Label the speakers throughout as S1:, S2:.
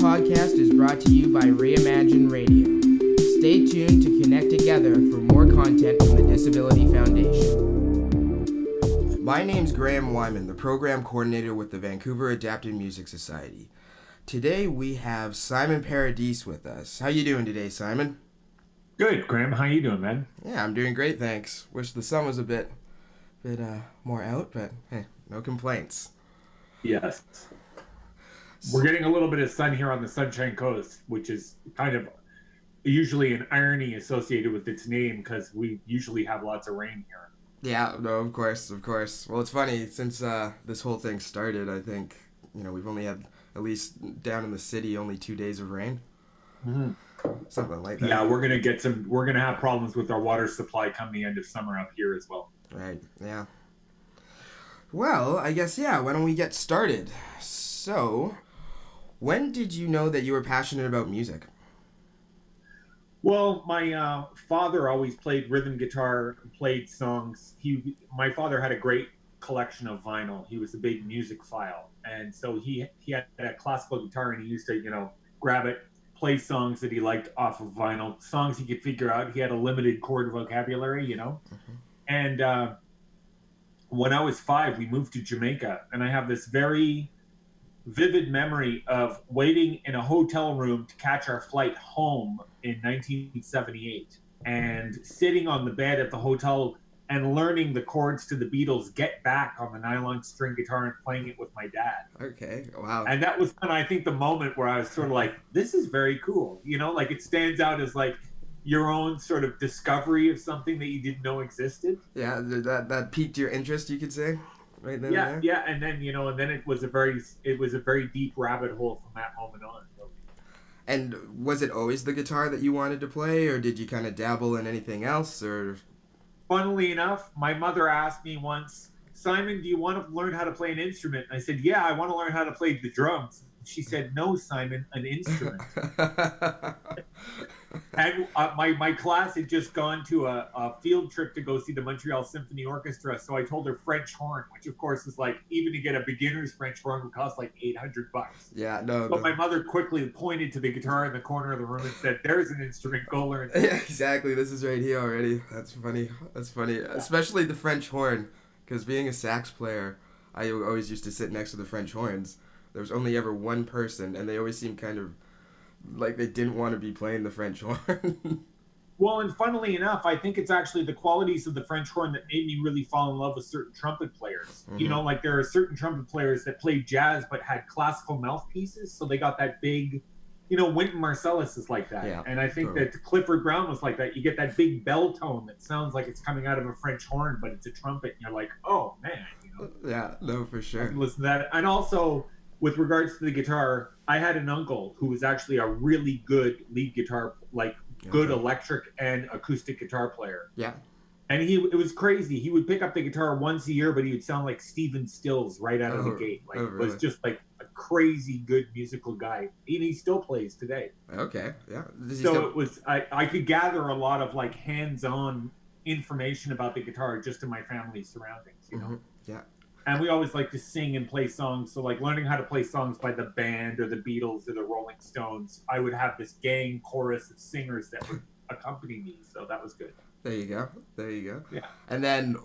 S1: podcast is brought to you by Reimagine Radio. Stay tuned to connect together for more content from the Disability Foundation. My name's Graham Wyman, the program coordinator with the Vancouver Adapted Music Society. Today we have Simon Paradis with us. How you doing today, Simon?
S2: Good, Graham. How you doing, man?
S1: Yeah, I'm doing great, thanks. Wish the sun was a bit more out, but hey, no complaints.
S2: Yes. We're getting a little bit of sun here on the Sunshine Coast, which is kind of usually an irony associated with its name because we usually have lots of rain here.
S1: Yeah, no, of course. Well, it's funny, since this whole thing started, I think, we've only had, at least down in the city, only 2 days of rain.
S2: Mm-hmm.
S1: Something like that.
S2: Yeah, we're going to have problems with our water supply come the end of summer up here as well.
S1: Right, yeah. Well, I guess, why don't we get started? So, when did you know that you were passionate about music?
S2: Well, my father always played rhythm guitar, played songs. My father had a great collection of vinyl. He was a big music file. And so he had a classical guitar, and he used to, grab it, play songs that he liked off of vinyl, songs he could figure out. He had a limited chord vocabulary, Mm-hmm. And when I was 5, we moved to Jamaica, and I have this very vivid memory of waiting in a hotel room to catch our flight home in 1978 and sitting on the bed at the hotel and learning the chords to the Beatles' Get Back on the nylon string guitar and playing it with my dad.
S1: Okay, wow.
S2: And that was kind of, I think, the moment where I was sort of like, this is very cool. Like it stands out as like your own sort of discovery of something that you didn't know existed.
S1: Yeah, that piqued your interest, you could say, right then.
S2: Yeah, and then and then it was a very deep rabbit hole from that moment on.
S1: And was it always the guitar that you wanted to play, or did you kind of dabble in anything else? Or
S2: funnily enough, my mother asked me once, Simon, do you want to learn how to play an instrument? And I said, yeah, I want to learn how to play the drums. She said, no, Simon, an instrument. And my class had just gone to a field trip to go see the Montreal Symphony Orchestra. So I told her French horn, which of course is like, even to get a beginner's French horn would cost like $800.
S1: Yeah, no.
S2: But my mother quickly pointed to the guitar in the corner of the room and said, there's an instrument, go learn.
S1: Yeah, exactly. This is right here already. That's funny. Yeah. Especially the French horn, because being a sax player, I always used to sit next to the French horns. There was only ever one person, and they always seemed kind of like they didn't want to be playing the French horn.
S2: Well, and funnily enough, I think it's actually the qualities of the French horn that made me really fall in love with certain trumpet players. Mm-hmm. Like there are certain trumpet players that played jazz but had classical mouthpieces, so they got that big, Wynton Marsalis is like that. Yeah, and I think that Clifford Brown was like that. You get that big bell tone that sounds like it's coming out of a French horn, but it's a trumpet, and you're like, oh, man.
S1: Yeah, no, for sure.
S2: Listen to that. And also, with regards to the guitar, I had an uncle who was actually a really good lead guitar, good electric and acoustic guitar player.
S1: Yeah.
S2: And it was crazy. He would pick up the guitar once a year, but he would sound like Stephen Stills right out of the gate. It was just like a crazy good musical guy. And he still plays today.
S1: Okay, yeah.
S2: It was, I could gather a lot of like hands-on information about the guitar just in my family's surroundings,
S1: Mm-hmm. Yeah.
S2: And we always like to sing and play songs. So like learning how to play songs by the band or the Beatles or the Rolling Stones, I would have this gang chorus of singers that would accompany me. So that was good.
S1: There you go.
S2: Yeah.
S1: And then,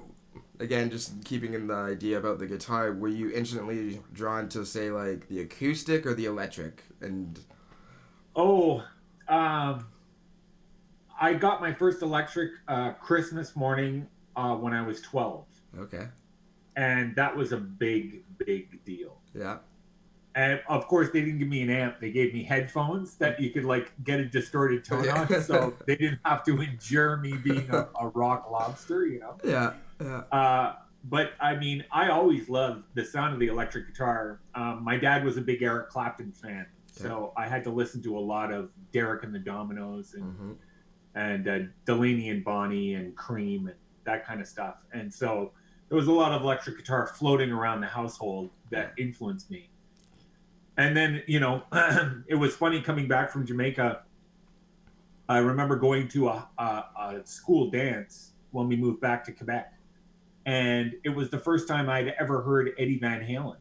S1: again, just keeping in the idea about the guitar, were you instantly drawn to, say, like the acoustic or the electric? And
S2: I got my first electric Christmas morning when I was 12.
S1: Okay.
S2: And that was a big, big deal.
S1: Yeah.
S2: And of course, they didn't give me an amp. They gave me headphones that you could like get a distorted tone on, so they didn't have to endure me being a rock lobster,
S1: Yeah.
S2: But I mean, I always loved the sound of the electric guitar. My dad was a big Eric Clapton fan, so I had to listen to a lot of Derek and the Dominoes and Delaney and Bonnie and Cream and that kind of stuff. And so there was a lot of electric guitar floating around the household that influenced me. And then, it was funny coming back from Jamaica. I remember going to a school dance when we moved back to Quebec. And it was the first time I'd ever heard Eddie Van Halen.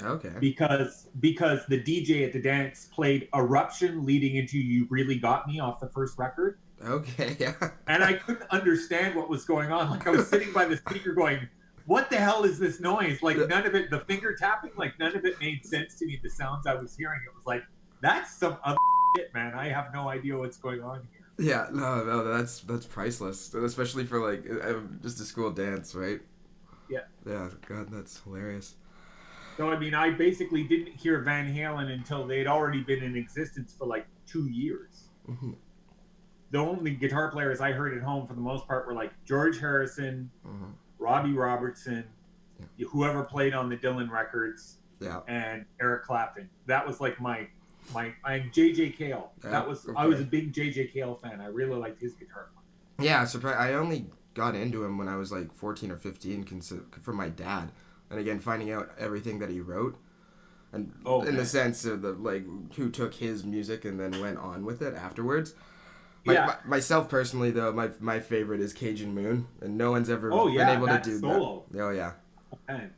S1: Okay.
S2: because the DJ at the dance played Eruption leading into You Really Got Me off the first record.
S1: Okay. Yeah.
S2: And I couldn't understand what was going on. Like I was sitting by the speaker going, what the hell is this noise? Like none of it, the finger tapping, like none of it made sense to me. The sounds I was hearing, it was like, that's some other shit, man. I have no idea what's going on here.
S1: Yeah, no, that's priceless, especially for like just a school dance, right?
S2: Yeah.
S1: Yeah, God, that's hilarious.
S2: So I mean, I basically didn't hear Van Halen until they'd already been in existence for like 2 years.
S1: Mm-hmm.
S2: The only guitar players I heard at home for the most part were like George Harrison,
S1: Mm-hmm.
S2: Robbie Robertson,
S1: Yeah.
S2: whoever played on the Dylan records,
S1: Yeah.
S2: and Eric Clapton. That was like my I'm JJ Cale. That was I was a big JJ Cale fan. I really liked his guitar playing.
S1: Yeah, I only got into him when I was like 14 or 15 from my dad. And again, finding out everything that he wrote, and in the sense of the like who took his music and then went on with it afterwards. Myself personally, though, my favorite is Cajun Moon, and no one's ever been able to do
S2: solo.
S1: that. Oh yeah.
S2: Man.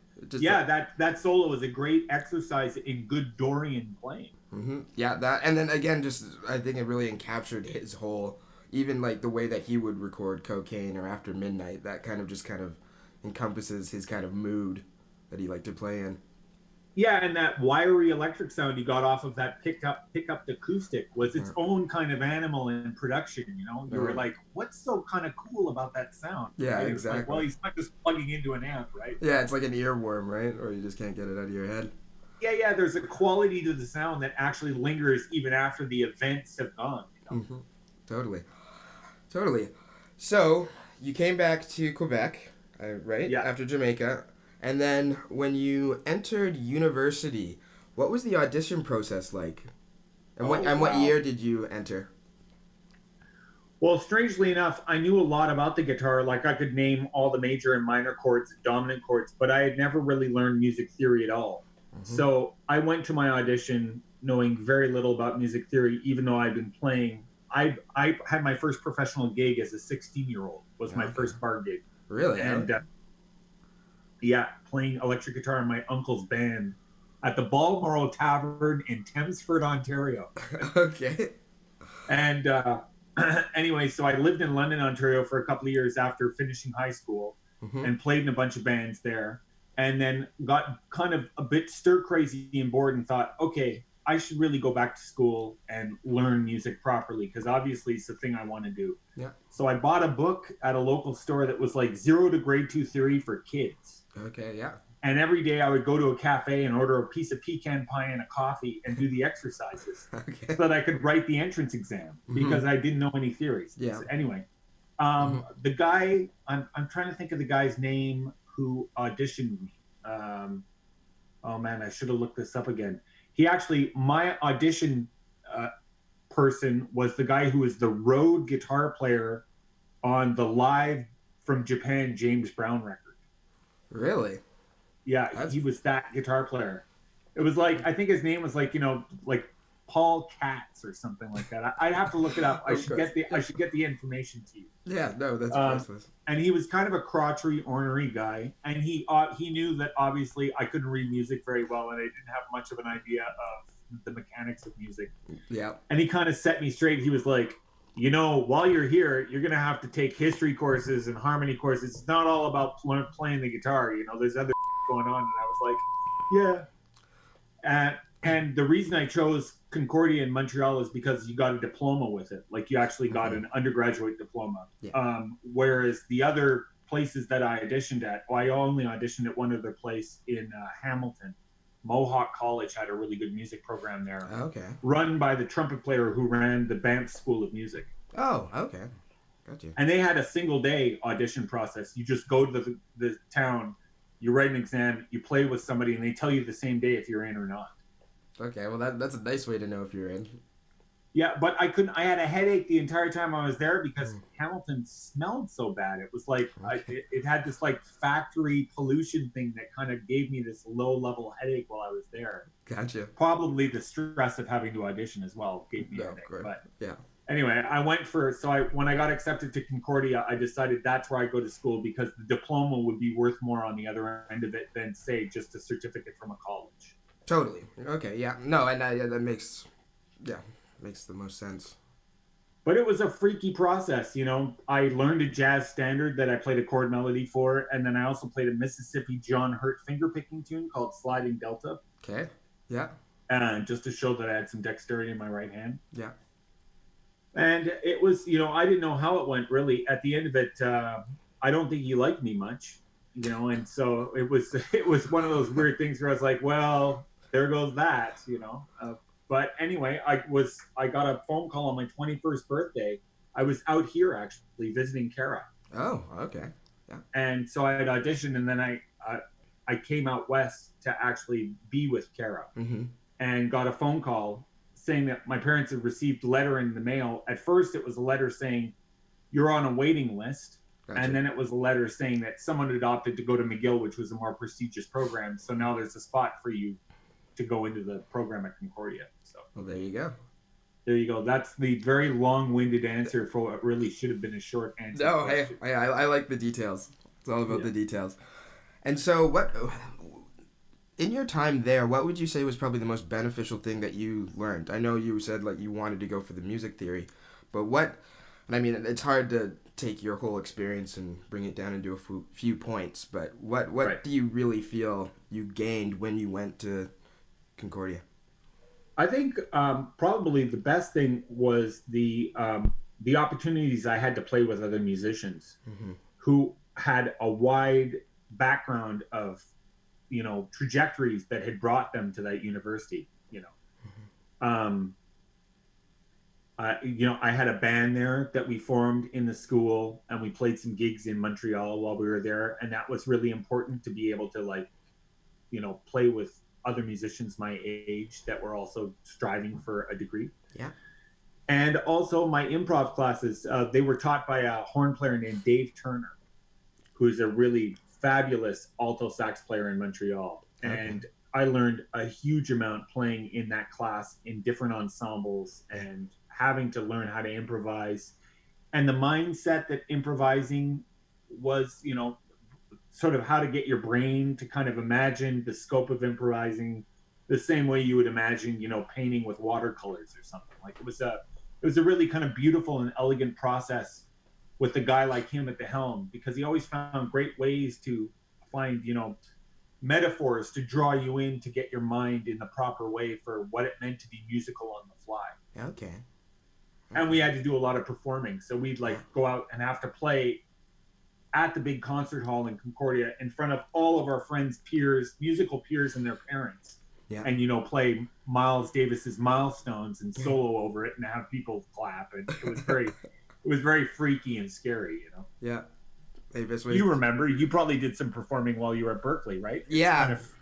S2: That solo is a great exercise in good Dorian playing.
S1: Mm-hmm. Yeah, that, and then again, just I think it really encaptured his whole, even like the way that he would record Cocaine or After Midnight. That kind of encompasses his kind of mood that he liked to play in.
S2: Yeah, and that wiry electric sound you got off of that pickup acoustic was its own kind of animal in production. You know, you were like, "What's so kind of cool about that sound?"
S1: Yeah,
S2: right?
S1: exactly.
S2: Like, well, he's not just plugging into an amp, right?
S1: Yeah, it's like an earworm, right? Or you just can't get it out of your head.
S2: Yeah. There's a quality to the sound that actually lingers even after the events have gone. You know?
S1: Mm-hmm. Totally. So you came back to Quebec, right?
S2: Yeah.
S1: After Jamaica. And then when you entered university, what was the audition process like? And what year did you enter?
S2: Well, strangely enough, I knew a lot about the guitar. Like I could name all the major and minor chords, dominant chords, but I had never really learned music theory at all. Mm-hmm. So I went to my audition knowing very little about music theory, even though I'd been playing. I had my first professional gig as a 16-year-old was my first bar gig.
S1: Really?
S2: And playing electric guitar in my uncle's band at the Balmoral Tavern in Thamesford, Ontario.
S1: Okay.
S2: And anyway, so I lived in London, Ontario for a couple of years after finishing high school and played in a bunch of bands there. And then got kind of a bit stir crazy and bored and thought, okay, I should really go back to school and learn music properly because obviously it's the thing I want to do.
S1: Yeah.
S2: So I bought a book at a local store that was like 0 to grade 2 theory for kids.
S1: Okay, yeah.
S2: And every day I would go to a cafe and order a piece of pecan pie and a coffee and do the exercises so that I could write the entrance exam because I didn't know any theories.
S1: Yeah.
S2: So anyway, the guy, I'm trying to think of the guy's name who auditioned me. Oh man, I should have looked this up again. He actually, my audition person was the guy who was the road guitar player on the live from Japan James Brown record.
S1: Really?
S2: Yeah, he was that guitar player. It was like, I think his name was like, like Paul Katz or something like that. I'd have to look it up. I should get the information to you.
S1: Yeah, no, that's priceless.
S2: And he was kind of a crotchery, ornery guy, and he knew that obviously I couldn't read music very well, and I didn't have much of an idea of the mechanics of music.
S1: Yeah. And
S2: he kind of set me straight. He was like, while you're here, you're gonna have to take history courses and harmony courses. It's not all about playing the guitar. There's other going on. And I was like, yeah. And the reason I chose Concordia in Montreal is because you got a diploma with it. Like you actually got an undergraduate diploma. Yeah. Whereas the other places that I auditioned at, I only auditioned at one other place in Hamilton. Mohawk College had a really good music program there.
S1: Okay.
S2: Run by the trumpet player who ran the Banff School of Music.
S1: Oh, okay. Gotcha.
S2: And they had a single day audition process. You just go to the town, you write an exam, you play with somebody, and they tell you the same day if you're in or not.
S1: Okay, well that's a nice way to know if you're in.
S2: Yeah, but I had a headache the entire time I was there because Hamilton smelled so bad. It was like it had this like factory pollution thing that kind of gave me this low level headache while I was there.
S1: Gotcha.
S2: Probably the stress of having to audition as well gave me a headache.
S1: But yeah.
S2: Anyway, when I got accepted to Concordia, I decided that's where I go to school because the diploma would be worth more on the other end of it than, say, just a certificate from a college.
S1: Totally. Okay. Yeah. No, and that makes the most sense.
S2: But it was a freaky process, you know. I learned a jazz standard that I played a chord melody for, and then I also played a Mississippi John Hurt fingerpicking tune called Sliding Delta.
S1: Okay. Yeah.
S2: Just to show that I had some dexterity in my right hand.
S1: Yeah.
S2: And it was, you know, I didn't know how it went really. At the end of it, I don't think he liked me much, you know, and so it was one of those weird things where I was like, well, there goes that, you know. But anyway, I got a phone call on my 21st birthday. I was out here actually visiting Kara.
S1: Oh, okay. Yeah.
S2: And so I had auditioned, and then I came out west to actually be with Kara, and got a phone call saying that my parents had received a letter in the mail. At first, it was a letter saying you're on a waiting list. Gotcha. And then it was a letter saying that someone had opted to go to McGill, which was a more prestigious program. So now there's a spot for you to go into the program at Concordia. So
S1: well, there you go.
S2: There you go. That's the very long-winded answer for what really should have been a short answer.
S1: No, hey, I like the details. It's all about the details. And so what, in your time there, what would you say was probably the most beneficial thing that you learned? I know you said like you wanted to go for the music theory, but and I mean, it's hard to take your whole experience and bring it down into a few points, but what right. do you really feel you gained when you went to Concordia?
S2: I think probably the best thing was the opportunities I had to play with other musicians who had a wide background of, you know, trajectories that had brought them to that university. You know, you know, I had a band there that we formed in the school, and we played some gigs in Montreal while we were there, and that was really important to be able to, like, you know, play with other musicians my age that were also striving for a degree.
S1: Yeah.
S2: And also my improv classes, they were taught by a horn player named Dave Turner, who's a really fabulous alto sax player in Montreal. Okay. And I learned a huge amount playing in that class in different ensembles and having to learn how to improvise. And the mindset that improvising was, you know, sort of how to get your brain to kind of imagine the scope of improvising the same way you would imagine, you know, painting with watercolors or something. Like it was a really kind of beautiful and elegant process with a guy like him at the helm, because he always found great ways to find, you know, metaphors to draw you in to get your mind in the proper way for what it meant to be musical on the fly.
S1: Okay.
S2: And we had to do a lot of performing. So we'd like go out and have to play at the big concert hall in Concordia in front of all of our friends' peers, musical peers and their parents. Yeah. And, you know, play Miles Davis's Milestones and solo over it and have people clap. And it was very freaky and scary, you know?
S1: Yeah.
S2: You remember, you probably did some performing while you were at Berkeley, right?
S1: Yeah.
S2: Kind of,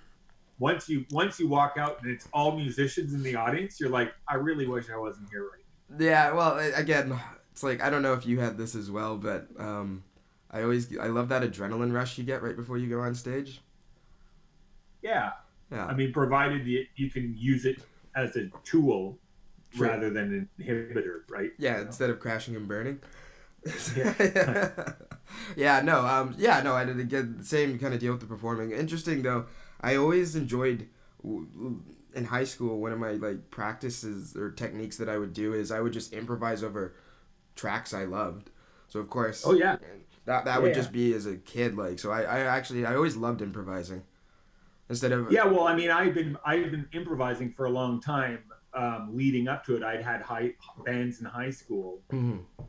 S2: once you walk out and it's all musicians in the audience, you're like, I really wish I wasn't here right now.
S1: Yeah, well, again, it's like, I don't know if you had this as well, but I love that adrenaline rush you get right before you go on stage.
S2: Yeah. I mean, provided you can use it as a tool rather than an inhibitor, right?
S1: Yeah, instead of crashing and burning.
S2: Yeah.
S1: I did get the same kind of deal with the performing. Interesting though, I always enjoyed in high school, one of my like practices or techniques that I would do is I would just improvise over tracks I loved. So of course, that would just be as a kid, like, so I always loved improvising instead of
S2: well, I mean, I've been improvising for a long time. Leading up to it, I'd had bands in high school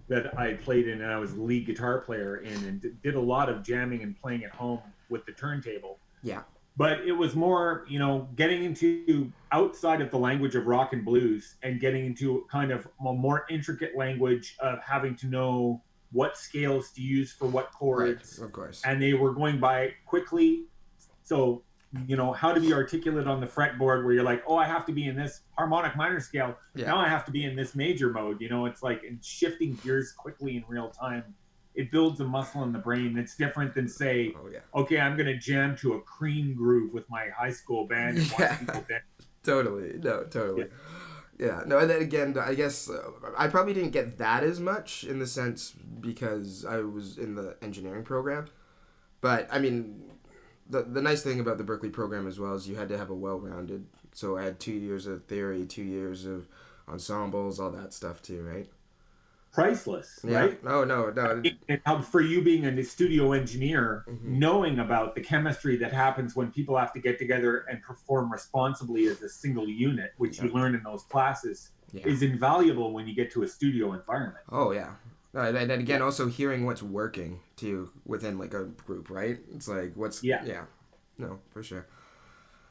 S2: that I played in, and I was the lead guitar player in, and did a lot of jamming and playing at home with the turntable.
S1: Yeah.
S2: But it was more, you know, getting into outside of the language of rock and blues and getting into kind of a more intricate language of having to know what scales to use for what chords.
S1: Right, of course.
S2: And they were going by quickly. So, you know, how to be articulate on the fretboard where you're like, oh, I have to be in this harmonic minor scale. Yeah. Now I have to be in this major mode. You know, it's like shifting gears quickly in real time. It builds a muscle in the brain. It's different than, say, okay, I'm going to jam to a Cream groove with my high school band and watch people dance.
S1: Totally. No, totally. Yeah, no, and then again, I guess I probably didn't get that as much in the sense because I was in the engineering program. But I mean, the nice thing about the Berkeley program as well is you had to have a well-rounded. So I had 2 years of theory, 2 years of ensembles, all that stuff too, right?
S2: Priceless,
S1: Yeah.
S2: right?
S1: No, no, no.
S2: And for you being a studio engineer,
S1: Hmm.
S2: knowing about the chemistry that happens when people have to get together and perform responsibly as a single unit, which
S1: Yeah.
S2: you learn in those classes,
S1: Yeah.
S2: is invaluable when you get to a studio environment.
S1: Oh yeah. And then
S2: Yeah.
S1: again, also hearing what's working too within like a group, right? It's like what's
S2: Yeah.
S1: yeah. No, for sure.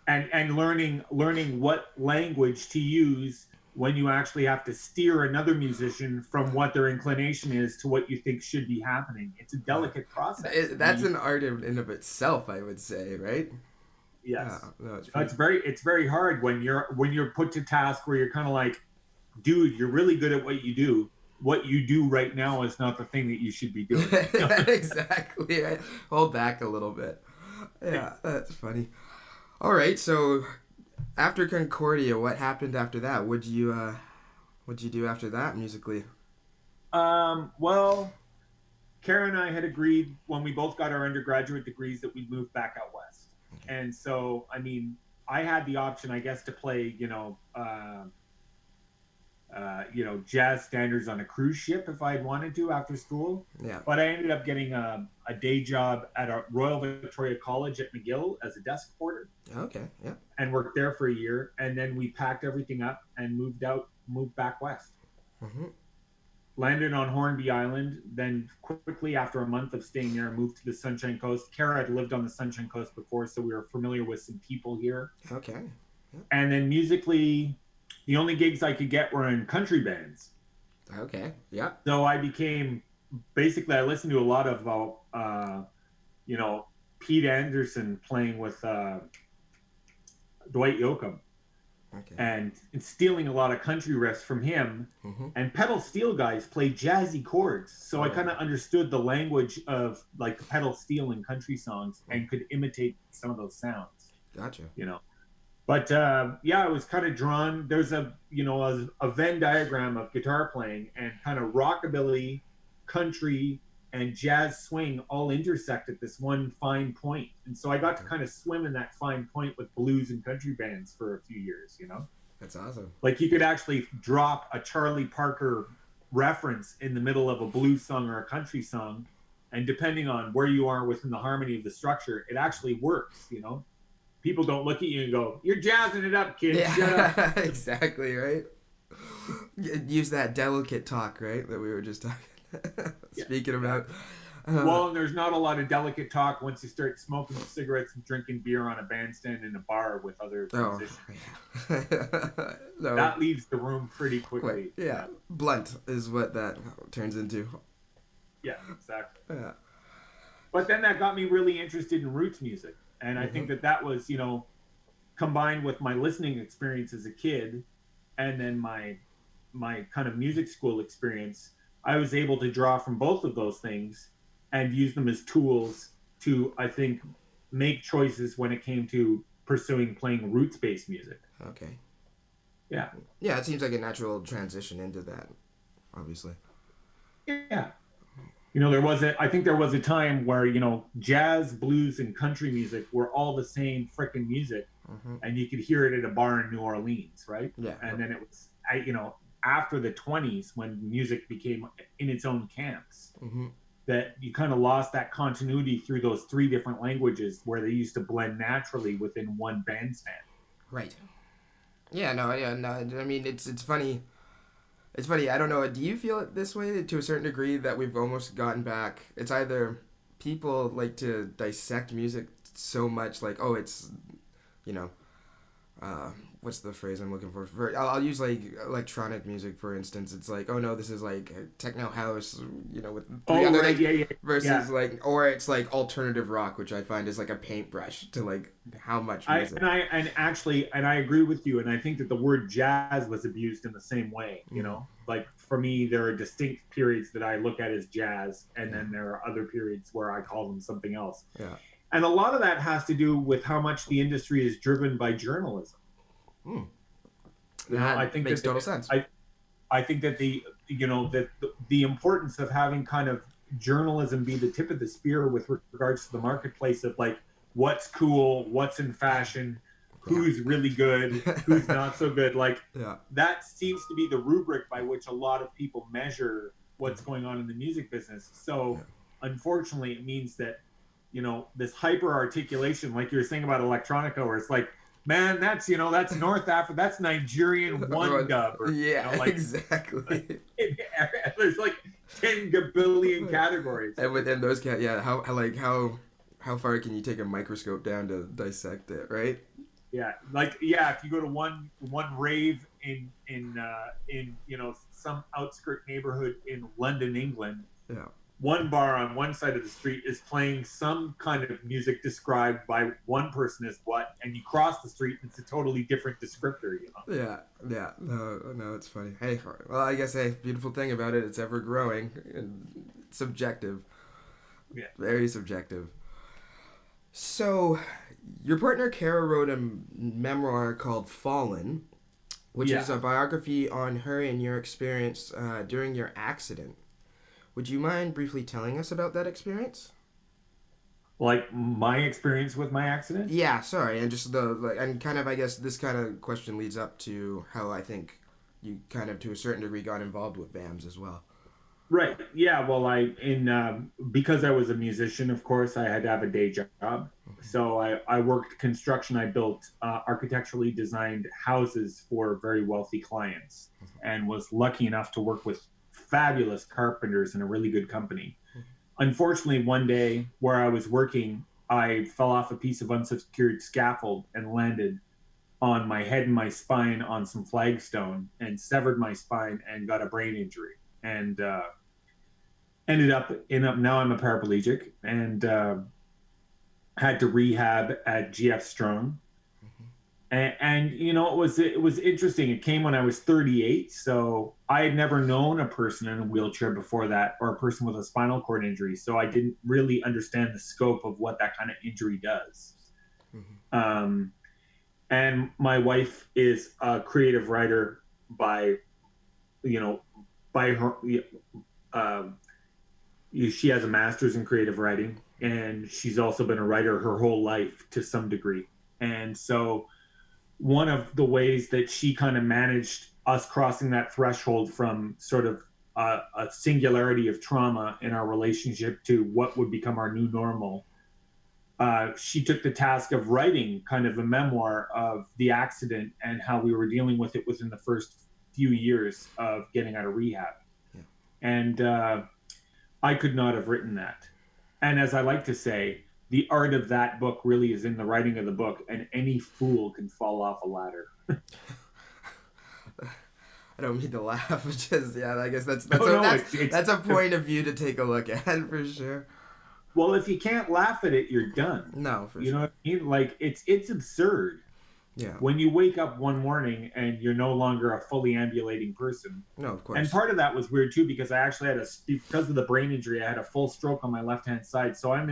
S2: And learning what language to use when you actually have to steer another musician from what their inclination is to what you think should be happening. It's a delicate process.
S1: That's an art in of itself, I would say, right? Yeah,
S2: Yes.
S1: no, it's
S2: No,
S1: pretty.
S2: it's very hard when you're put to task where you're kind of like, dude, you're really good at what you do. What you do right now is not the thing that you should be doing.
S1: Exactly. Right? Hold back a little bit. Yeah, that's funny. All right, so after Concordia, what happened after that? What'd you do after that musically?
S2: Well, Kara and I had agreed when we both got our undergraduate degrees that we'd move back out west. And so, I mean, I had the option, I guess, to play, jazz standards on a cruise ship if I'd wanted to after school.
S1: Yeah.
S2: But I ended up getting a day job at a Royal Victoria College at McGill as a desk porter
S1: Okay. Yeah.
S2: and worked there for a year. And then we packed everything up and moved back west.
S1: Mm-hmm.
S2: Landed on Hornby Island, then quickly after a month of staying there, moved to the Sunshine Coast. Kara had lived on the Sunshine Coast before, so we were familiar with some people here.
S1: Okay. Yeah.
S2: And then musically, the only gigs I could get were in country bands.
S1: Okay. Yeah.
S2: So I listened to a lot of, Pete Anderson playing with Dwight Yoakam.
S1: Okay.
S2: And stealing a lot of country riffs from him.
S1: Mm-hmm.
S2: And pedal steel guys play jazzy chords, so I kind of understood the language of like the pedal steel in country songs and could imitate some of those sounds.
S1: Gotcha.
S2: But I was kind of drawn. There's a Venn diagram of guitar playing, and kind of rockabilly, country, and jazz swing all intersect at this one fine point. And so I got to kind of swim in that fine point with blues and country bands for a few years,
S1: That's awesome.
S2: Like you could actually drop a Charlie Parker reference in the middle of a blues song or a country song, and depending on where you are within the harmony of the structure, it actually works, People don't look at you and go, "You're jazzing it up, kid."
S1: Yeah.
S2: Shut up.
S1: Exactly, right? Use that delicate talk, right? That we were just talking speaking about.
S2: Well, and there's not a lot of delicate talk once you start smoking cigarettes and drinking beer on a bandstand in a bar with other musicians.
S1: Yeah. No,
S2: That leaves the room pretty quickly.
S1: Yeah. Blunt is what that turns into.
S2: Yeah, exactly.
S1: Yeah.
S2: But then that got me really interested in roots music. And I think that was, combined with my listening experience as a kid and then my kind of music school experience, I was able to draw from both of those things and use them as tools to, I think, make choices when it came to playing roots-based music.
S1: Okay.
S2: Yeah.
S1: Yeah, it seems like a natural transition into that, obviously.
S2: Yeah. I think there was a time where, jazz, blues, and country music were all the same frickin' music, and you could hear it at a bar in New Orleans, right?
S1: Yeah.
S2: And then it was, after the 20s when music became in its own camps, that you kind of lost that continuity through those three different languages where they used to blend naturally within one bandstand.
S1: Right. Yeah, no. I mean, it's funny. It's funny. I don't know. Do you feel it this way to a certain degree that we've almost gotten back? It's either people like to dissect music so much, like, oh, it's, what's the phrase I'm looking for? I'll use like electronic music, for instance. It's like, oh no, this is like techno house, with versus like, or it's like alternative rock, which I find is like a paintbrush to like how much music.
S2: I agree with you, and I think that the word jazz was abused in the same way. Like for me, there are distinct periods that I look at as jazz, and then there are other periods where I call them something else.
S1: Yeah.
S2: And a lot of that has to do with how much the industry is driven by journalism. You know, I
S1: That
S2: think
S1: makes
S2: that
S1: total sense.
S2: I think that the importance of having kind of journalism be the tip of the spear with regards to the marketplace of like what's cool, what's in fashion,
S1: Yeah.
S2: who's really good, who's not so good. Like
S1: Yeah.
S2: that seems to be the rubric by which a lot of people measure what's going on in the music business. So unfortunately, it means that, you know, this hyper articulation, like you were saying about electronica, where it's like, man, that's, you know, that's North Africa, that's Nigerian one dub, or you
S1: Yeah,
S2: know, like
S1: exactly.
S2: there's like 10 gabillion categories.
S1: And within those how far can you take a microscope down to dissect it, right?
S2: Yeah, like yeah, if you go to one rave in you know some outskirt neighborhood in London, England,
S1: Yeah.
S2: one bar on one side of the street is playing some kind of music described by one person as what, and you cross the street and it's a totally different descriptor, you know.
S1: Yeah, yeah. No, it's funny. Hey, well, I guess beautiful thing about it, it's ever growing and subjective.
S2: Yeah.
S1: Very subjective. So, your partner Kara wrote a memoir called Fallen, which is a biography on her and your experience during your accident. Would you mind briefly telling us about that experience?
S2: Like my experience with my accident?
S1: Yeah, sorry, and just and kind of I guess this kind of question leads up to how I think you kind of to a certain degree got involved with VAMS as well.
S2: Right. Yeah. Well, because I was a musician, of course, I had to have a day job.
S1: Mm-hmm.
S2: So I worked construction. I built architecturally designed houses for very wealthy clients, and was lucky enough to work with fabulous carpenters in a really good company. Unfortunately, one day where I was working, I fell off a piece of unsecured scaffold and landed on my head and my spine on some flagstone and severed my spine and got a brain injury. And ended up now I'm a paraplegic and had to rehab at GF Strong. And you know, it was interesting. It came when I was 38, so I had never known a person in a wheelchair before that, or a person with a spinal cord injury. So I didn't really understand the scope of what that kind of injury does. And my wife is a creative writer by her. She has a master's in creative writing, and she's also been a writer her whole life to some degree. And so one of the ways that she kind of managed us crossing that threshold from sort of a singularity of trauma in our relationship to what would become our new normal, she took the task of writing kind of a memoir of the accident and how we were dealing with it within the first few years of getting out of rehab.
S1: Yeah.
S2: And I could not have written that. And as I like to say, the art of that book really is in the writing of the book, and any fool can fall off a ladder.
S1: I don't mean to laugh. It's just, yeah, I guess that's a point of view to take a look at for sure.
S2: Well, if you can't laugh at it, you're done.
S1: No, for sure.
S2: You know what I mean? Like it's absurd.
S1: Yeah.
S2: When you wake up one morning and you're no longer a fully ambulating person.
S1: No, of course.
S2: And part of that was weird too, because I actually had because of the brain injury, I had a full stroke on my left-hand side. So I'm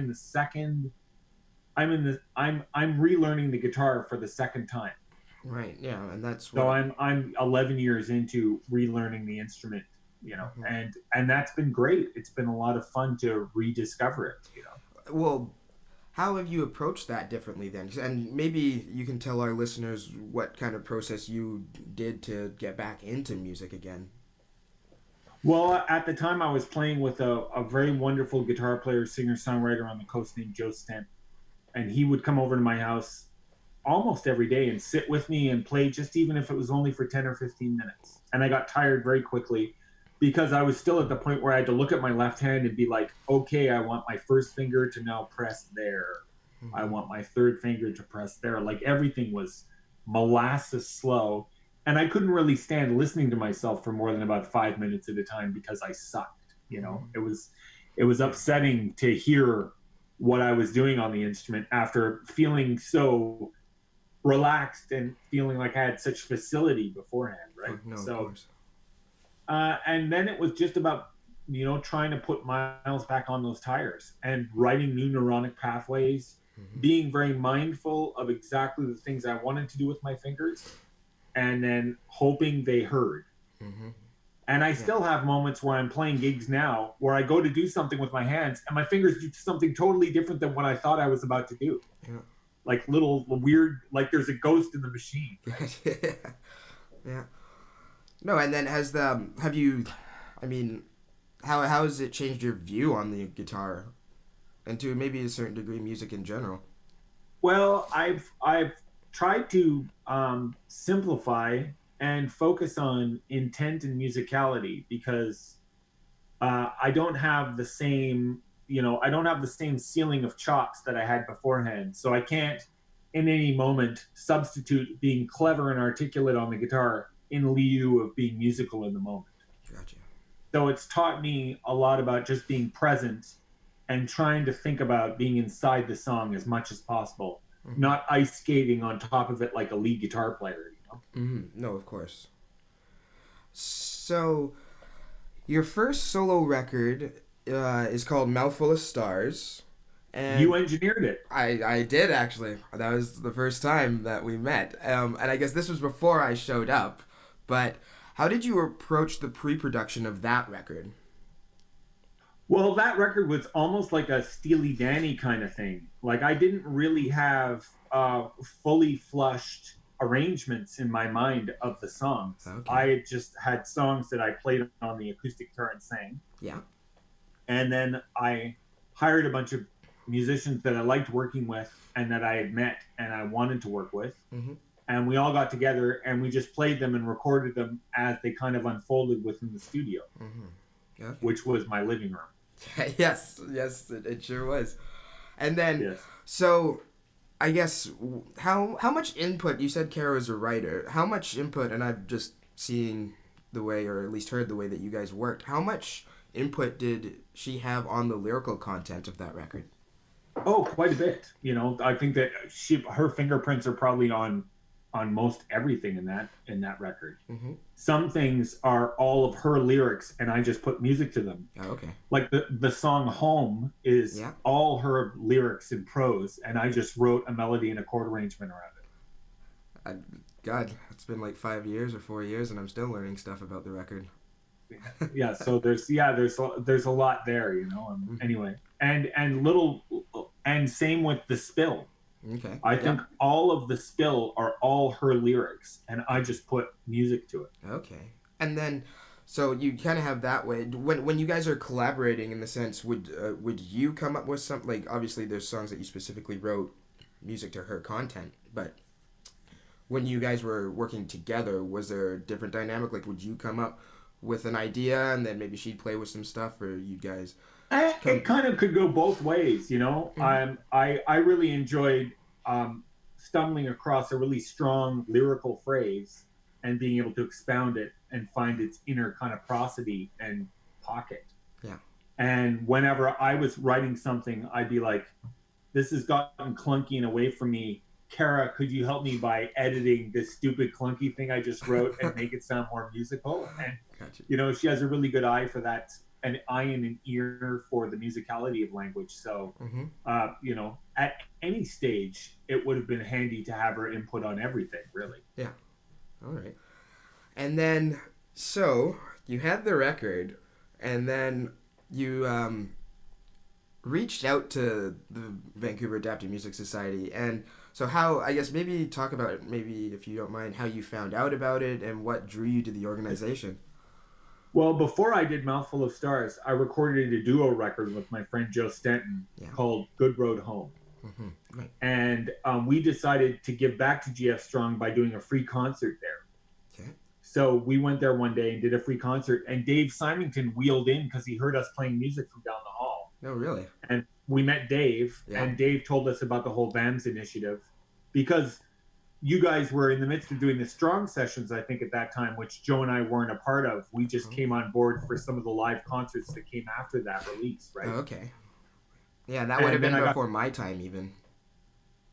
S2: relearning the guitar for the second time.
S1: Right. Yeah, and that's
S2: so I'm 11 years into relearning the instrument, you know, and that's been great. It's been a lot of fun to rediscover it, you know.
S1: Well, how have you approached that differently then? And maybe you can tell our listeners what kind of process you did to get back into music again.
S2: Well, at the time I was playing with a very wonderful guitar player, singer-songwriter on the coast named Joe Stent. And he would come over to my house almost every day and sit with me and play, just even if it was only for 10 or 15 minutes. And I got tired very quickly because I was still at the point where I had to look at my left hand and be like, okay, I want my first finger to now press there. Mm-hmm. I want my third finger to press there. Like everything was molasses slow. And I couldn't really stand listening to myself for more than about 5 minutes at a time because I sucked. You know, it was upsetting to hear what I was doing on the instrument after feeling so relaxed and feeling like I had such facility beforehand, right?
S1: No,
S2: so,
S1: of course.
S2: And then it was just about, you know, trying to put miles back on those tires and writing new neuronic pathways, being very mindful of exactly the things I wanted to do with my fingers, and then hoping they heard.
S1: Mm-hmm.
S2: And I
S1: Yeah.
S2: still have moments where I'm playing gigs now where I go to do something with my hands and my fingers do something totally different than what I thought I was about to do.
S1: Yeah.
S2: Like little weird, like there's a ghost in the machine.
S1: Yeah. No, and then have you, I mean, how has it changed your view on the guitar, and to maybe a certain degree music in general?
S2: Well, I've tried to simplify and focus on intent and musicality because I don't have the same, I don't have the same ceiling of chops that I had beforehand. So I can't, in any moment, substitute being clever and articulate on the guitar in lieu of being musical in the moment.
S1: Gotcha.
S2: So it's taught me a lot about just being present and trying to think about being inside the song as much as possible,
S1: Mm-hmm.
S2: not ice skating on top of it like a lead guitar player.
S1: Mm-hmm. No, of course. So, your first solo record is called Mouthful of Stars. And
S2: You engineered it.
S1: I did, actually. That was the first time that we met. And I guess this was before I showed up. But how did you approach the pre-production of that record?
S2: Well, that record was almost like a Steely Danny kind of thing. Like I didn't really have fully flushed arrangements in my mind of the songs.
S1: Okay.
S2: I just had songs that I played on the acoustic guitar and sang.
S1: Yeah.
S2: And then I hired a bunch of musicians that I liked working with and that I had met and I wanted to work with.
S1: Mm-hmm.
S2: And we all got together and we just played them and recorded them as they kind of unfolded within the studio,
S1: Mm-hmm. Okay.
S2: which was my living room.
S1: Yes, it sure was. And then,
S2: Yes.
S1: so I guess how much input, you said Kara was a writer, how much input, and I've just seen the way, or at least heard the way that you guys worked, how much input did she have on the lyrical content of that record?
S2: Oh, quite a bit. I think that her fingerprints are probably on most everything in that record.
S1: Mm-hmm.
S2: Some things are all of her lyrics, and I just put music to them.
S1: Oh, okay.
S2: Like the song "Home" is all her lyrics in prose, and I just wrote a melody and a chord arrangement around it.
S1: God, it's been like 5 years or 4 years, and I'm still learning stuff about the record.
S2: Yeah, so there's a lot there,
S1: Mm-hmm.
S2: Anyway, and same with The Spill.
S1: Okay.
S2: I think all of The Spill are all her lyrics, and I just put music to it.
S1: Okay. And then, so you kind of have that way. When you guys are collaborating, in the sense, would you come up with something, like, obviously there's songs that you specifically wrote music to her content, but when you guys were working together, was there a different dynamic? Like, would you come up with an idea and then maybe she'd play with some stuff, or you guys...
S2: It kind of could go both ways, Mm-hmm. I really enjoyed stumbling across a really strong lyrical phrase and being able to expound it and find its inner kind of prosody and pocket.
S1: Yeah.
S2: And whenever I was writing something, I'd be like, this has gotten clunky and away from me. Kara, could you help me by editing this stupid clunky thing I just wrote and make it sound more musical? And,
S1: Gotcha.
S2: she has a really good eye for that. An eye and an ear for the musicality of language. So,
S1: Mm-hmm.
S2: At any stage, it would have been handy to have her input on everything, really.
S1: Yeah. All right. And then, so, you had the record, and then you reached out to the Vancouver Adapted Music Society. And so how, I guess, maybe talk about, maybe if you don't mind, how you found out about it and what drew you to the organization.
S2: Well, before I did Mouthful of Stars, I recorded a duo record with my friend Joe Stenton called Good Road Home.
S1: Mm-hmm. Right.
S2: And we decided to give back to GF Strong by doing a free concert there.
S1: Okay.
S2: So we went there one day and did a free concert, and Dave Symington wheeled in because he heard us playing music from down the hall.
S1: No, really?
S2: And we met Dave, and Dave told us about the whole VAMS initiative because you guys were in the midst of doing the Strong sessions, I think, at that time, which Joe and I weren't a part of. We just came on board for some of the live concerts that came after that release, right?
S1: Oh, okay. Yeah, that would have been before my time, even.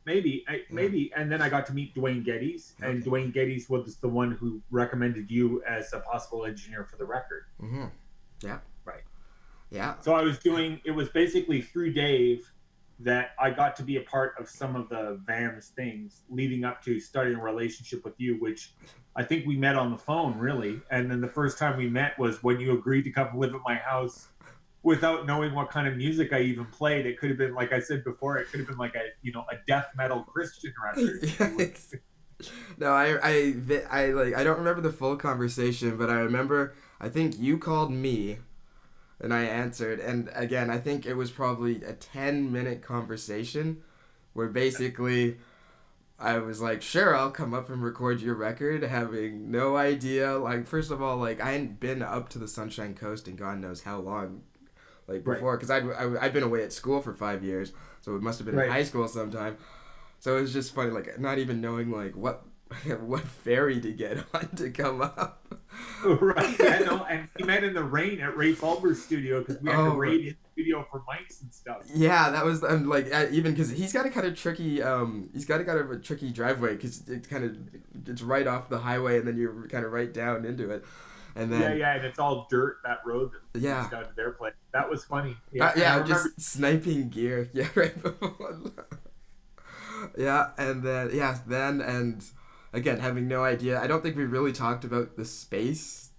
S2: Maybe. And then I got to meet Dwayne Geddes, and Dwayne Geddes was the one who recommended you as a possible engineer for the record.
S1: Mm-hmm. Yeah.
S2: Right.
S1: Yeah.
S2: So it was basically through Dave that I got to be a part of some of the VAMS things leading up to starting a relationship with you, which I think we met on the phone, really. And then the first time we met was when you agreed to come live at my house without knowing what kind of music I even played. It could have been, like I said before, it could have been like a death metal Christian record.
S1: Yes. No, I don't remember the full conversation, but I remember I think you called me and I answered, and again I think it was probably a 10-minute conversation where basically I was like, sure, I'll come up and record your record, having no idea. Like, first of all, like, I hadn't been up to the Sunshine Coast in God knows how long, like, before, because I'd been away at school for 5 years, so it must have been in high school sometime. So it was just funny, like, not even knowing, like, what ferry to get on to come up.
S2: Right, yeah, no, and we met in the rain at Ray Fulber's studio because we had to raid his studio for mics and stuff.
S1: Yeah, that was even because he's got a kind of tricky a tricky driveway because it's right off the highway and then you're kind of right down into it, and then
S2: and it's all dirt, that road that leads down to their place. That was funny.
S1: Just sniping gear. Yeah, right. Yeah, and then and again, having no idea. I don't think we really talked about the space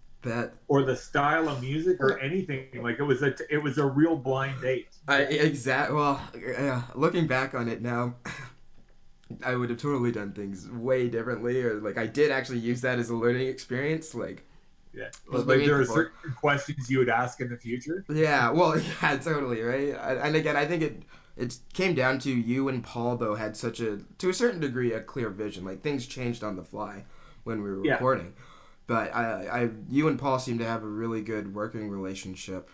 S2: or the style of music or anything. Like it was a real blind date.
S1: Looking back on it now, I would have totally done things way differently, or like I did actually use that as a learning experience. Like,
S2: like there are certain questions you would ask in the future.
S1: Yeah, well, yeah, totally, right. And again, I think it came down to you and Paul, though, had to a certain degree, a clear vision. Like, things changed on the fly when we were recording. But you and Paul seem to have a really good working relationship,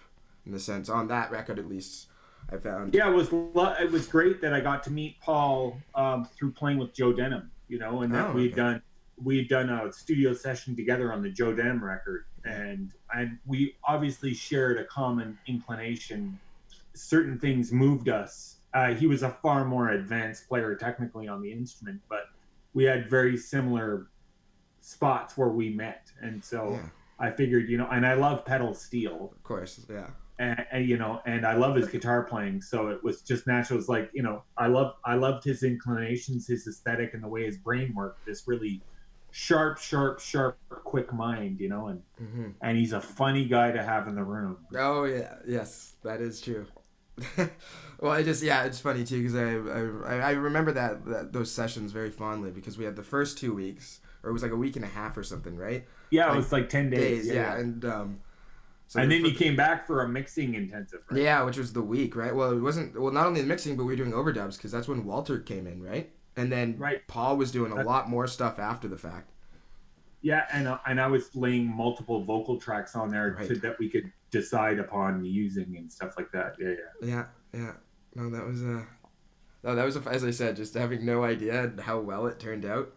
S1: in the sense, on that record at least, I found.
S2: Yeah, it was great that I got to meet Paul through playing with Joe Denham, and that we'd done a studio session together on the Joe Denham record, and we obviously shared a common inclination. Certain things moved us. He was a far more advanced player technically on the instrument, but we had very similar spots where we met, and so I figured, and I love pedal steel,
S1: of course,
S2: and I love his guitar playing, so it was just natural. It's like, I loved his inclinations, his aesthetic, and the way his brain worked. This really sharp, quick mind, and he's a funny guy to have in the room.
S1: Oh yeah, yes, that is true. Well, it's funny too because I remember those sessions very fondly because we had the first 2 weeks, or it was like a week and a half or something, right?
S2: Yeah, it was like 10 days.
S1: Yeah, and
S2: then you came back for a mixing intensive, right?
S1: Yeah, which was the week, right? Well, it wasn't. Well, not only the mixing, but we were doing overdubs because that's when Walter came in, right? And then Paul was doing a lot more stuff after the fact.
S2: Yeah, and I was laying multiple vocal tracks on there that we could decide upon using and stuff like that.
S1: Yeah. No, that was as I said, just having no idea how well it turned out.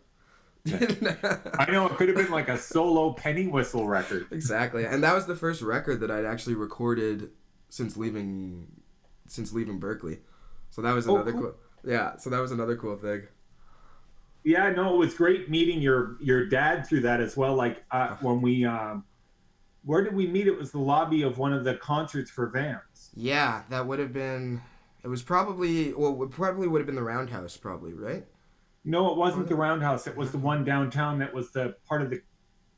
S2: I know, it could have been like a solo penny whistle record.
S1: Exactly, and that was the first record that I'd actually recorded since leaving Berkeley. So that was another cool. Yeah, so that was another cool thing.
S2: Yeah, no, it was great meeting your dad through that as well. Like when we, where did we meet? It was the lobby of one of the concerts for VAMS.
S1: Yeah, that would have been. It was probably it probably would have been the Roundhouse, probably, right?
S2: No, it wasn't the Roundhouse. It was the one downtown that was the part of the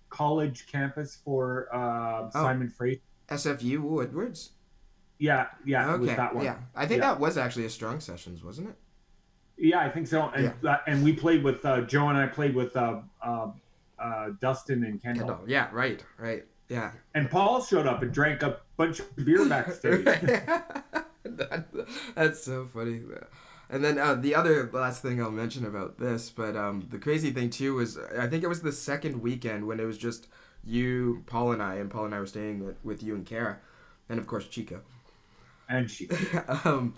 S2: college campus for Simon Fraser.
S1: SFU Woodwards.
S2: Yeah,
S1: okay.
S2: It was that one.
S1: Yeah, I think that was actually a Strong Sessions, wasn't it?
S2: Yeah, I think so. And and we played with Joe and I played with Dustin and Kendall.
S1: Yeah, right. Yeah.
S2: And Paul showed up and drank a bunch of beer backstage.
S1: That's so funny. And then the other last thing I'll mention about this, but the crazy thing too was I think it was the second weekend when it was just you, Paul and I were staying with you and Kara, and of course Chica.
S2: And Chica.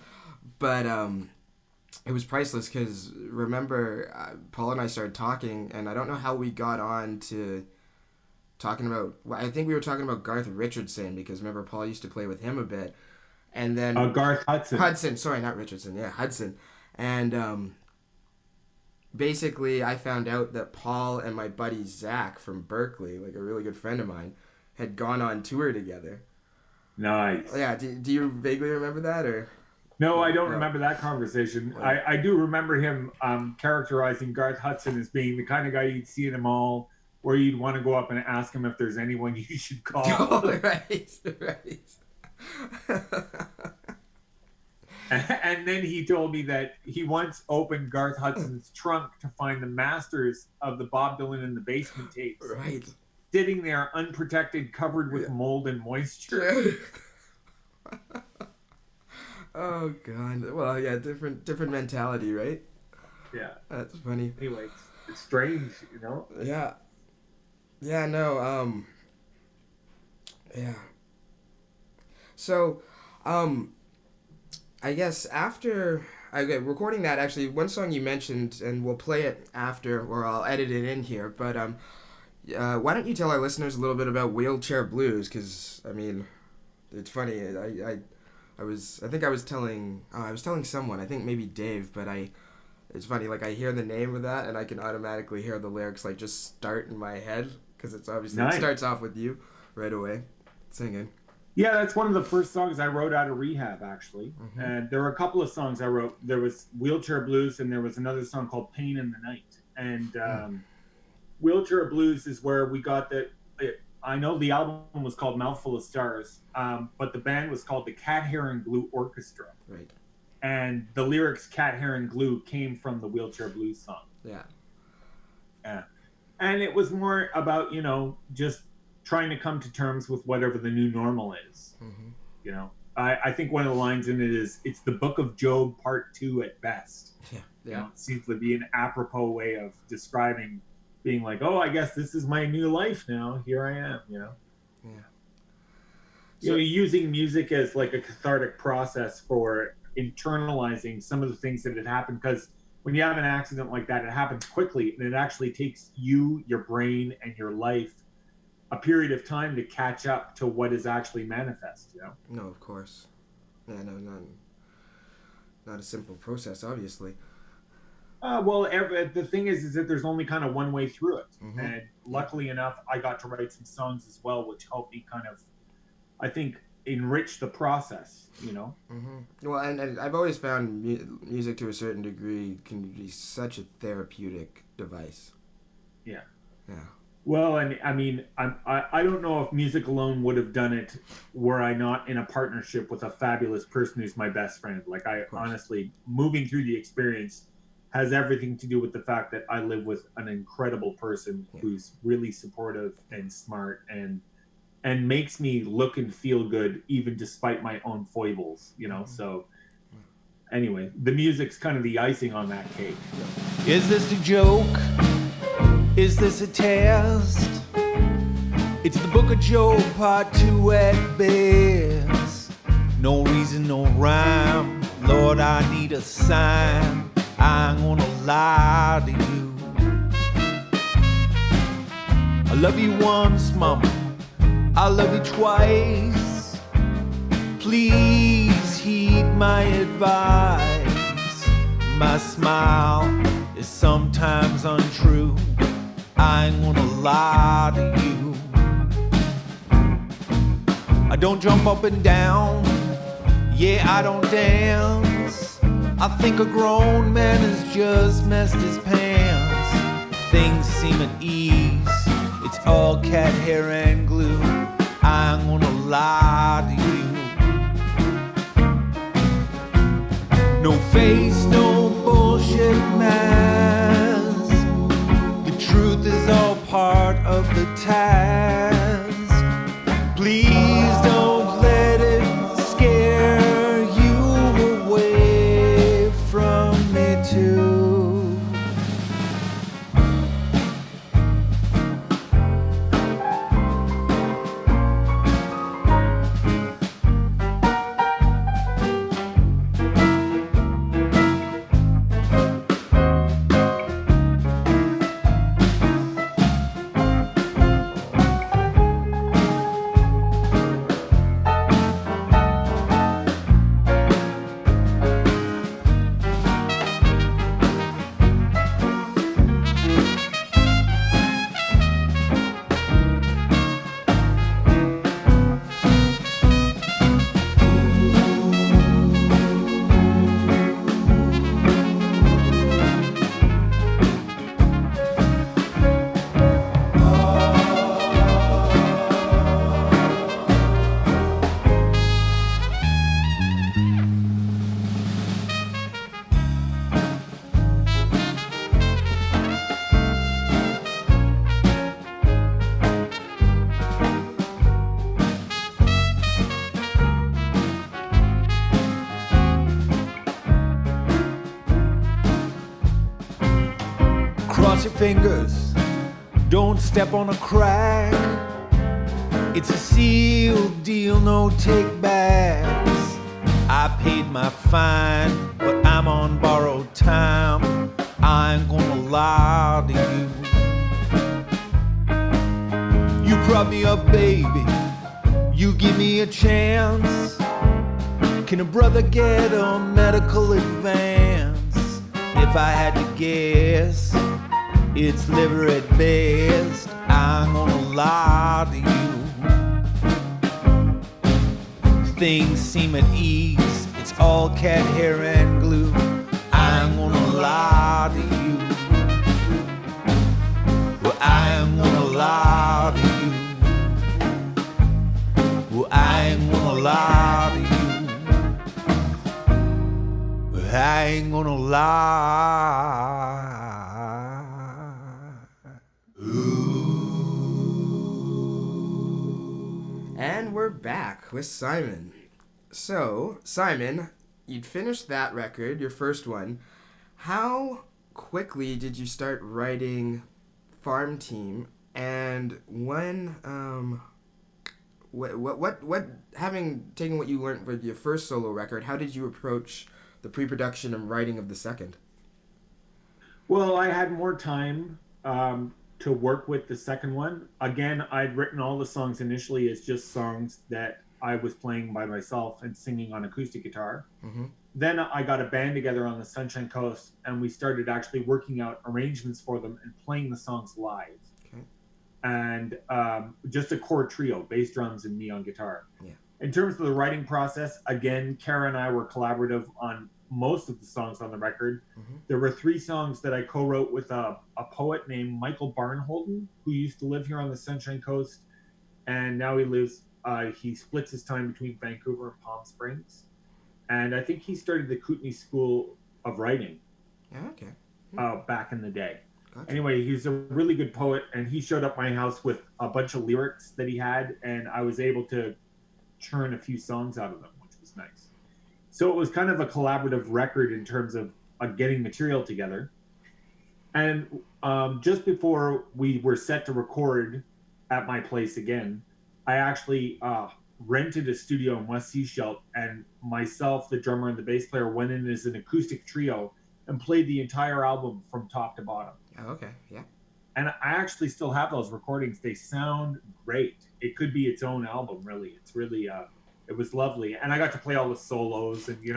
S1: It was priceless because remember Paul and I started talking, and I don't know how we got on to talking about. I think we were talking about Garth Richardson because remember Paul used to play with him a bit, and then
S2: Garth Hudson.
S1: Sorry, not Richardson. Yeah, Hudson. And basically, I found out that Paul and my buddy Zach from Berkeley, like a really good friend of mine, had gone on tour together.
S2: Nice.
S1: Yeah. Do you vaguely remember that or?
S2: No, I don't
S1: No.
S2: remember that conversation.
S1: Right.
S2: I do remember him characterizing Garth Hudson as being the kind of guy you'd see in a mall where you'd want to go up and ask him if there's anyone you should call.
S1: Oh, right, right.
S2: And then he told me that he once opened Garth Hudson's trunk to find the masters of the Bob Dylan in the Basement tapes.
S1: Right.
S2: Sitting there unprotected, covered with mold and moisture.
S1: Oh god. Well, yeah, different mentality, right?
S2: Yeah.
S1: That's funny.
S2: Anyway, it's strange, you know?
S1: Yeah. Yeah, no, yeah. So, I guess after recording that, actually, one song you mentioned, and we'll play it after, or I'll edit it in here, but why don't you tell our listeners a little bit about Wheelchair Blues? Because, I mean, it's funny, I was telling someone, I think maybe Dave, but it's funny, like, I hear the name of that, and I can automatically hear the lyrics, like, just start in my head, because it's obviously,
S2: Nice.
S1: It starts off with you right away, singing.
S2: Yeah, that's one of the first songs I wrote out of rehab, actually.
S1: Mm-hmm.
S2: And there were a couple of songs I wrote. There was Wheelchair Blues, and there was another song called Pain in the Night. And Wheelchair Blues is where we got I know the album was called Mouthful of Stars, but the band was called the Cat Hair and Glue Orchestra.
S1: Right.
S2: And the lyrics Cat Hair and Glue came from the Wheelchair Blues song.
S1: Yeah.
S2: Yeah. And it was more about, you know, just trying to come to terms with whatever the new normal is.
S1: Mm-hmm.
S2: You know, I think one of the lines in it is, it's the Book of Job Part 2 at best.
S1: Yeah.
S2: You know, it seems to be an apropos way of describing being like, oh, I guess this is my new life now. Here I am, you know?
S1: Yeah.
S2: You know, using music as like a cathartic process for internalizing some of the things that had happened. Because when you have an accident like that, it happens quickly, and it actually takes you, your brain, and your life a period of time to catch up to what is actually manifest, you know?
S1: No, of course. Yeah, no, not a simple process, obviously.
S2: Well, the thing is that there's only kind of one way through it.
S1: Mm-hmm.
S2: And luckily enough, I got to write some songs as well, which helped me kind of, I think, enrich the process, you know?
S1: Mm-hmm. Well, and I've always found music to a certain degree can be such a therapeutic device.
S2: Yeah.
S1: Yeah.
S2: Well, and I mean, I don't know if music alone would have done it were I not in a partnership with a fabulous person who's my best friend. Like, I honestly, moving through the experience has everything to do with the fact that I live with an incredible person who's really supportive and smart and makes me look and feel good even despite my own foibles, you know? So anyway, the music's kind of the icing on that cake.
S3: Is this a joke? Is this a test? It's the Book of Job Part 2 at best. No reason, no rhyme. Lord, I need a sign. I ain't gonna lie to you. I love you once, mama. I love you twice. Please heed my advice. My smile is sometimes untrue. I ain't gonna lie to you. I don't jump up and down. Yeah, I don't dance. I think a grown man has just messed his pants. Things seem at ease. It's all cat hair and glue. I ain't gonna lie to you. No face, no bullshit mask. The truth is all part of the task. Please don't let it scare you away from me too. Cross your fingers, don't step on a crack. It's a sealed deal, no take backs. I paid my fine, but I'm on borrowed time. I ain't gonna lie to you. You brought me up, baby. You give me a chance. Can a brother get a medical advance? If I had to guess, it's liver at best. I ain't gonna lie to you. Things seem at ease. It's all cat hair and glue. I ain't gonna lie to you. Well, I ain't gonna lie to you. Well, I ain't gonna lie to you. Well, I ain't gonna lie. Ooh.
S1: And we're back with Simon. So, Simon, you'd finished that record, your first one. How quickly did you start writing Farm Team? And when, what having taken what you learned with your first solo record, how did you approach the pre-production and writing of the second?
S2: Well, I had more time to work with the second one. Again, I'd written all the songs initially as just songs that I was playing by myself and singing on acoustic guitar. Mm-hmm. Then I got a band together on the Sunshine Coast, and we started actually working out arrangements for them and playing the songs live. Okay. And just a core trio, bass, drums, and me on guitar. Yeah. In terms of the writing process, again, Kara and I were collaborative on most of the songs on the record. Mm-hmm. There were 3 songs that I co-wrote with a poet named Michael Barnholden, who used to live here on the Sunshine Coast, and now he splits his time between Vancouver and Palm Springs. And I think he started the Kootenai School of Writing. Okay. Back in the day. Gotcha. Anyway, he's a really good poet, and he showed up at my house with a bunch of lyrics that he had, and I was able to churn a few songs out of them, which was nice. So it was kind of a collaborative record in terms of getting material together. And just before we were set to record at my place again, I actually rented a studio in West Sechelt, and myself, the drummer, and the bass player went in as an acoustic trio and played the entire album from top to bottom.
S1: Oh, okay, yeah.
S2: And I actually still have those recordings. They sound great. It could be its own album, really. It's really, it was lovely. And I got to play all the solos, and, it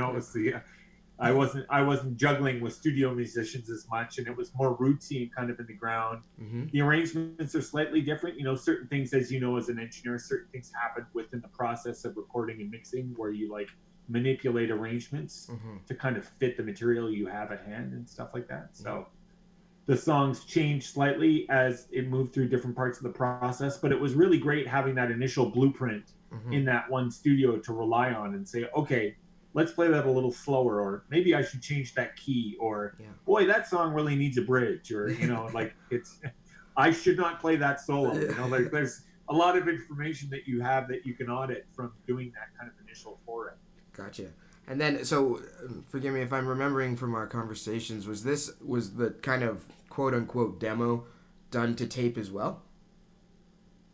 S2: was I wasn't juggling with studio musicians as much, and it was more rootsy and kind of in the ground. Mm-hmm. The arrangements are slightly different. Certain things, as you know, as an engineer, certain things happen within the process of recording and mixing where you manipulate arrangements to kind of fit the material you have at hand and stuff like that. So the songs changed slightly as it moved through different parts of the process, but it was really great having that initial blueprint in that one studio to rely on and say, okay, let's play that a little slower, or maybe I should change that key, or boy, that song really needs a bridge, or I should not play that solo. There's a lot of information that you have that you can audit from doing that kind of initial foray.
S1: Gotcha. And then, so forgive me if I'm remembering from our conversations, was the kind of quote unquote demo done to tape as well?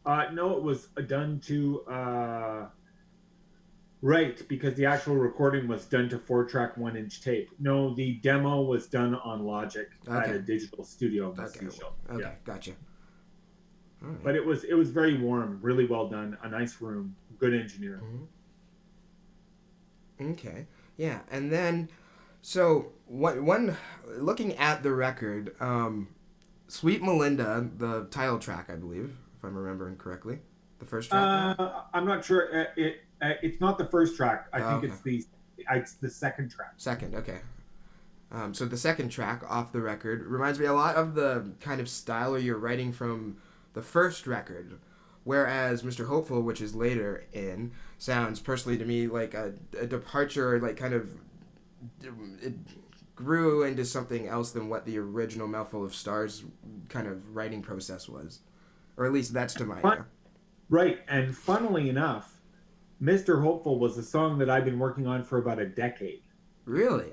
S2: No, it was done to. Right, because the actual recording was done to 4-track 1-inch tape. No, the demo was done on Logic at a digital studio in West Sechelt.
S1: Okay, yeah. Gotcha.
S2: All right. But it was very warm, really well done, a nice room, good engineer.
S1: Mm-hmm. Okay, yeah, and then, so one looking at the record, Sweet Melinda, the title track, I believe, if I'm remembering correctly, the first track.
S2: I'm not sure. It's not the first track. I think it's the second track.
S1: Second, okay. So the second track off the record reminds me a lot of the kind of style you're writing from the first record, whereas Mr. Hopeful, which is later in, sounds personally to me like a departure, it grew into something else than what the original Mouthful of Stars kind of writing process was. Or at least that's to my ear.
S2: Right, and funnily enough, Mr. Hopeful was a song that I've been working on for about a decade.
S1: Really?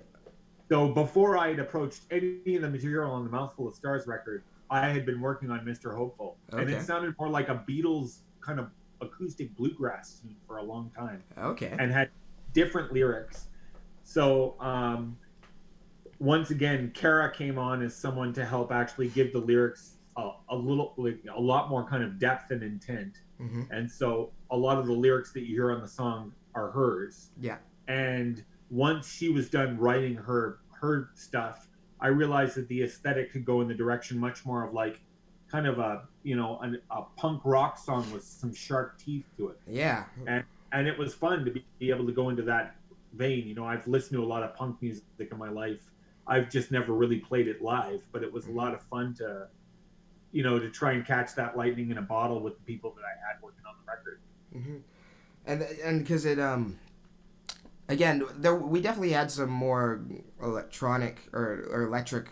S2: So before I had approached any of the material on the Mouthful of Stars record, I had been working on Mr. Hopeful, and
S1: Okay.
S2: it sounded more like a Beatles kind of acoustic bluegrass tune for a long time,
S1: Okay.
S2: and had different lyrics. So once again, Kara came on as someone to help actually give the lyrics a lot more kind of depth and intent.
S1: Mm-hmm.
S2: And so a lot of the lyrics that you hear on the song are hers.
S1: Yeah.
S2: And once she was done writing her stuff, I realized that the aesthetic could go in the direction much more of like kind of a punk rock song with some sharp teeth to it.
S1: Yeah.
S2: And it was fun to be able to go into that vein. You know, I've listened to a lot of punk music in my life. I've just never really played it live, but it was a lot of fun to, you know, to try and catch that lightning in a bottle with the people that I had working on the record.
S1: Mm-hmm. And because it again, we definitely had some more electronic or electric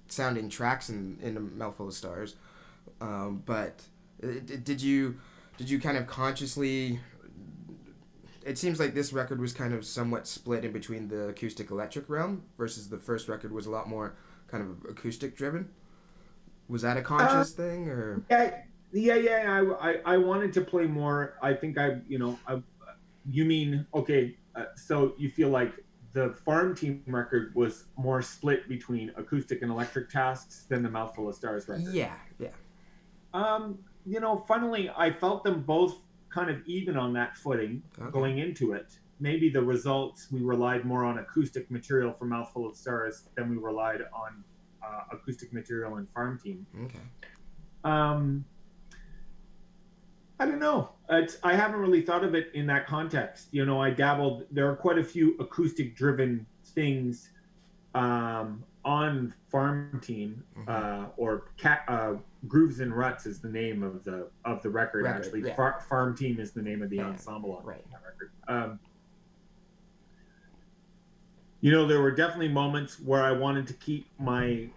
S1: sounding tracks in A Mouthful of Stars, but did you kind of consciously? It seems like this record was kind of somewhat split in between the acoustic electric realm versus the first record was a lot more kind of acoustic driven. Was that a conscious thing, or?
S2: Yeah. I wanted to play more. I think you mean, okay, so you feel like the Farm Team record was more split between acoustic and electric tasks than the Mouthful of Stars record?
S1: Yeah.
S2: You know, funnily, I felt them both kind of even on that footing going into it. Maybe the results, we relied more on acoustic material for Mouthful of Stars than we relied on acoustic material in Farm Team.
S1: Okay.
S2: I don't know. I haven't really thought of it in that context. You know, I dabbled. There are quite a few acoustic-driven things on Farm Team, or Grooves and Ruts is the name of the record. Actually, yeah. Farm Team is the name of the ensemble on that record. You know, there were definitely moments where I wanted to keep my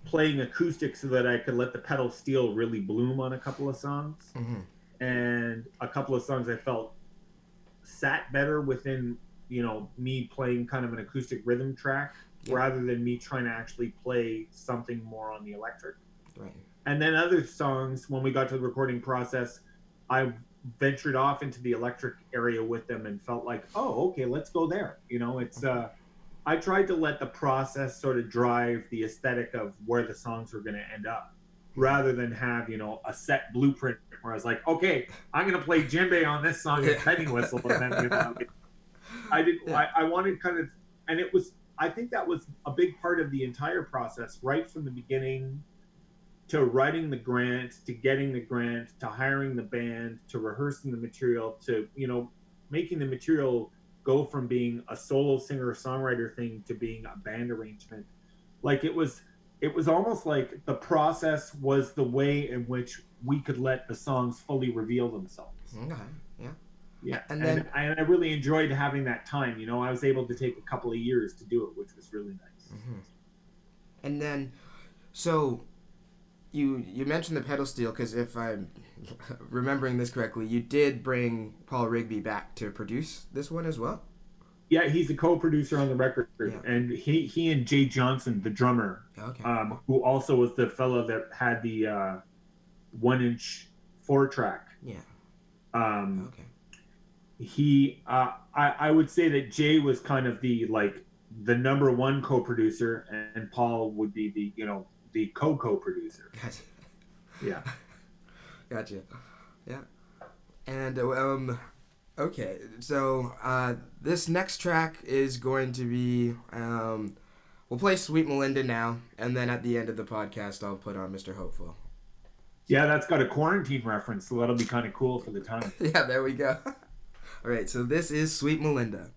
S2: playing acoustic so that I could let the pedal steel really bloom on a couple of songs. Mm-hmm. And a couple of songs I felt sat better within, you know, me playing kind of an acoustic rhythm track rather than me trying to actually play something more on the electric.
S1: Right.
S2: And then other songs, when we got to the recording process, I ventured off into the electric area with them and felt like, oh, okay, let's go there. You know, it's I tried to let the process sort of drive the aesthetic of where the songs were going to end up, rather than have, you know, a set blueprint where I was like, okay, I'm going to play djembe on this song and penny whistle. And then, you know, I wanted kind of, and it was, I think that was a big part of the entire process, right from the beginning to writing the grant, to getting the grant, to hiring the band, to rehearsing the material, to, you know, making the material go from being a solo singer-songwriter thing to being a band arrangement. Like it was almost like the process was the way in which we could let the songs fully reveal themselves.
S1: Okay.
S2: Yeah. And I really enjoyed having that time. You know, I was able to take a couple of years to do it, which was really nice.
S1: Mm-hmm. And then, so you mentioned the pedal steel, because if I'm remembering this correctly, you did bring Paul Rigby back to produce this one as well?
S2: Yeah, he's a co-producer on the record, and he and Jay Johnson, the drummer, who also was the fellow that had the 1-inch 4-track.
S1: Yeah.
S2: I would say that Jay was kind of the number one co-producer, and Paul would be the co-producer.
S1: Gotcha.
S2: Yeah.
S1: Gotcha. Yeah. And okay, so this next track is going to be we'll play Sweet Melinda now, and then at the end of the podcast I'll put on Mr. Hopeful.
S2: Yeah, that's got a quarantine reference, so that'll be kind of cool for the time.
S1: Yeah, there we go. All right, so this is Sweet Melinda.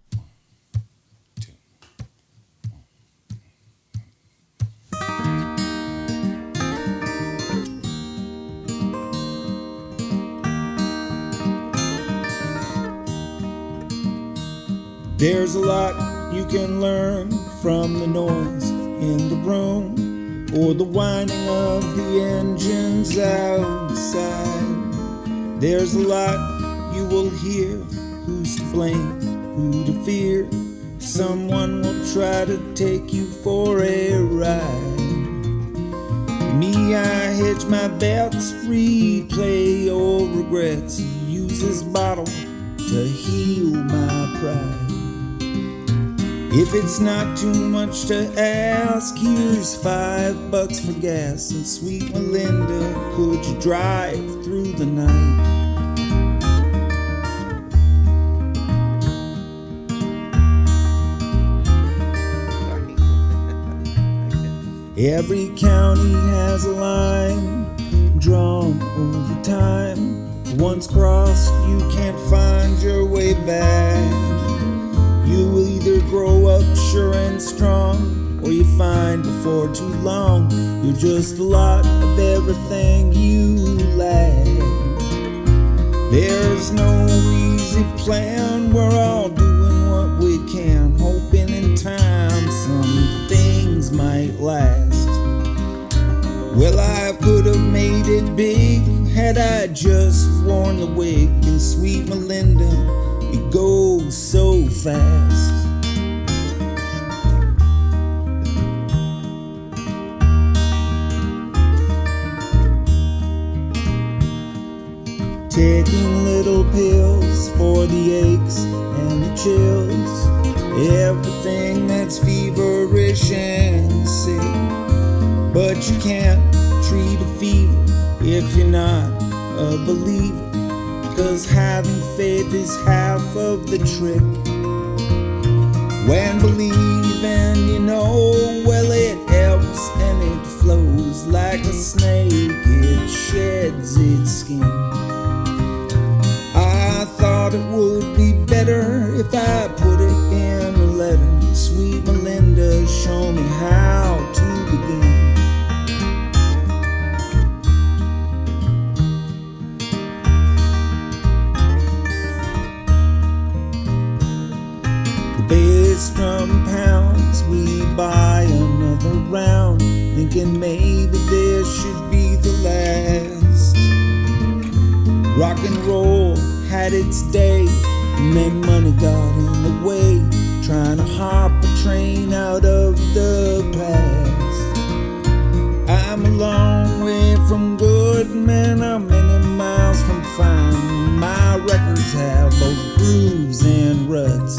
S3: There's a lot you can learn from the noise in the room, or the whining of the engines outside. There's a lot you will hear, who's to blame, who to fear, someone will try to take you for a ride. Me, I hedge my bets, replay old regrets, use this bottle to heal my pride. If it's not too much to ask, here's $5 for gas. And sweet Melinda, could you drive through the night? Every county has a line drawn over time. Once crossed, you can't find your way back. You will either grow up sure and strong, or you find before too long you're just a lot of everything you lack. There's no easy plan, we're all doing what we can, hoping in time some things might last. Well, I could have made it big had I just worn the wig, and sweet Melinda, it goes so fast. Taking little pills for the aches and the chills, everything that's feverish and sick. But you can't treat a fever if you're not a believer, 'cause having faith is half of the trick. When believing, you know, well, it ebbs and it flows like a snake, it sheds its skin. I thought it would be better if I put it in a letter. Sweet Melinda, show me how to begin. Bass drum pounds, we buy another round, thinking maybe this should be the last. Rock and roll had its day, and then money got in the way, trying to hop a train out of the past. I'm a long way from good, man, I'm many miles from fine. My records have both grooves and ruts.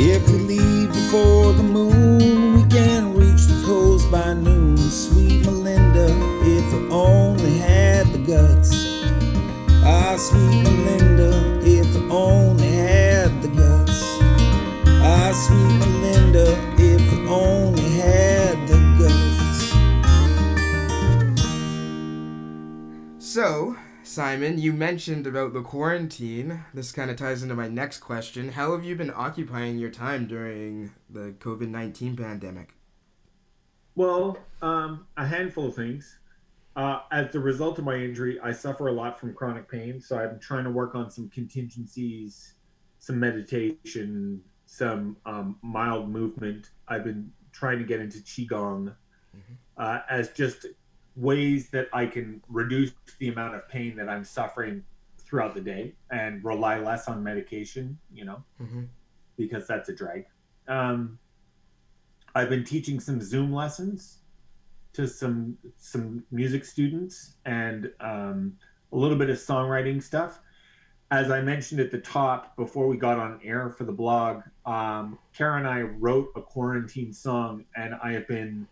S3: If we leave before the moon, we can reach the coast by noon. Sweet Melinda, if we only had the guts. Ah, sweet Melinda, if we only had the guts. Ah, sweet Melinda, if we only had the
S1: guts. So, Simon, you mentioned about the quarantine. This kind of ties into my next question. How have you been occupying your time during the COVID-19 pandemic?
S2: Well, a handful of things. As the result of my injury, I suffer a lot from chronic pain, so I'm trying to work on some contingencies, some meditation, some mild movement. I've been trying to get into Qigong as just ways that I can reduce the amount of pain that I'm suffering throughout the day and rely less on medication, because that's a drag. I've been teaching some Zoom lessons to some music students and a little bit of songwriting stuff. As I mentioned at the top before we got on air for the blog, Kara and I wrote a quarantine song, and I have been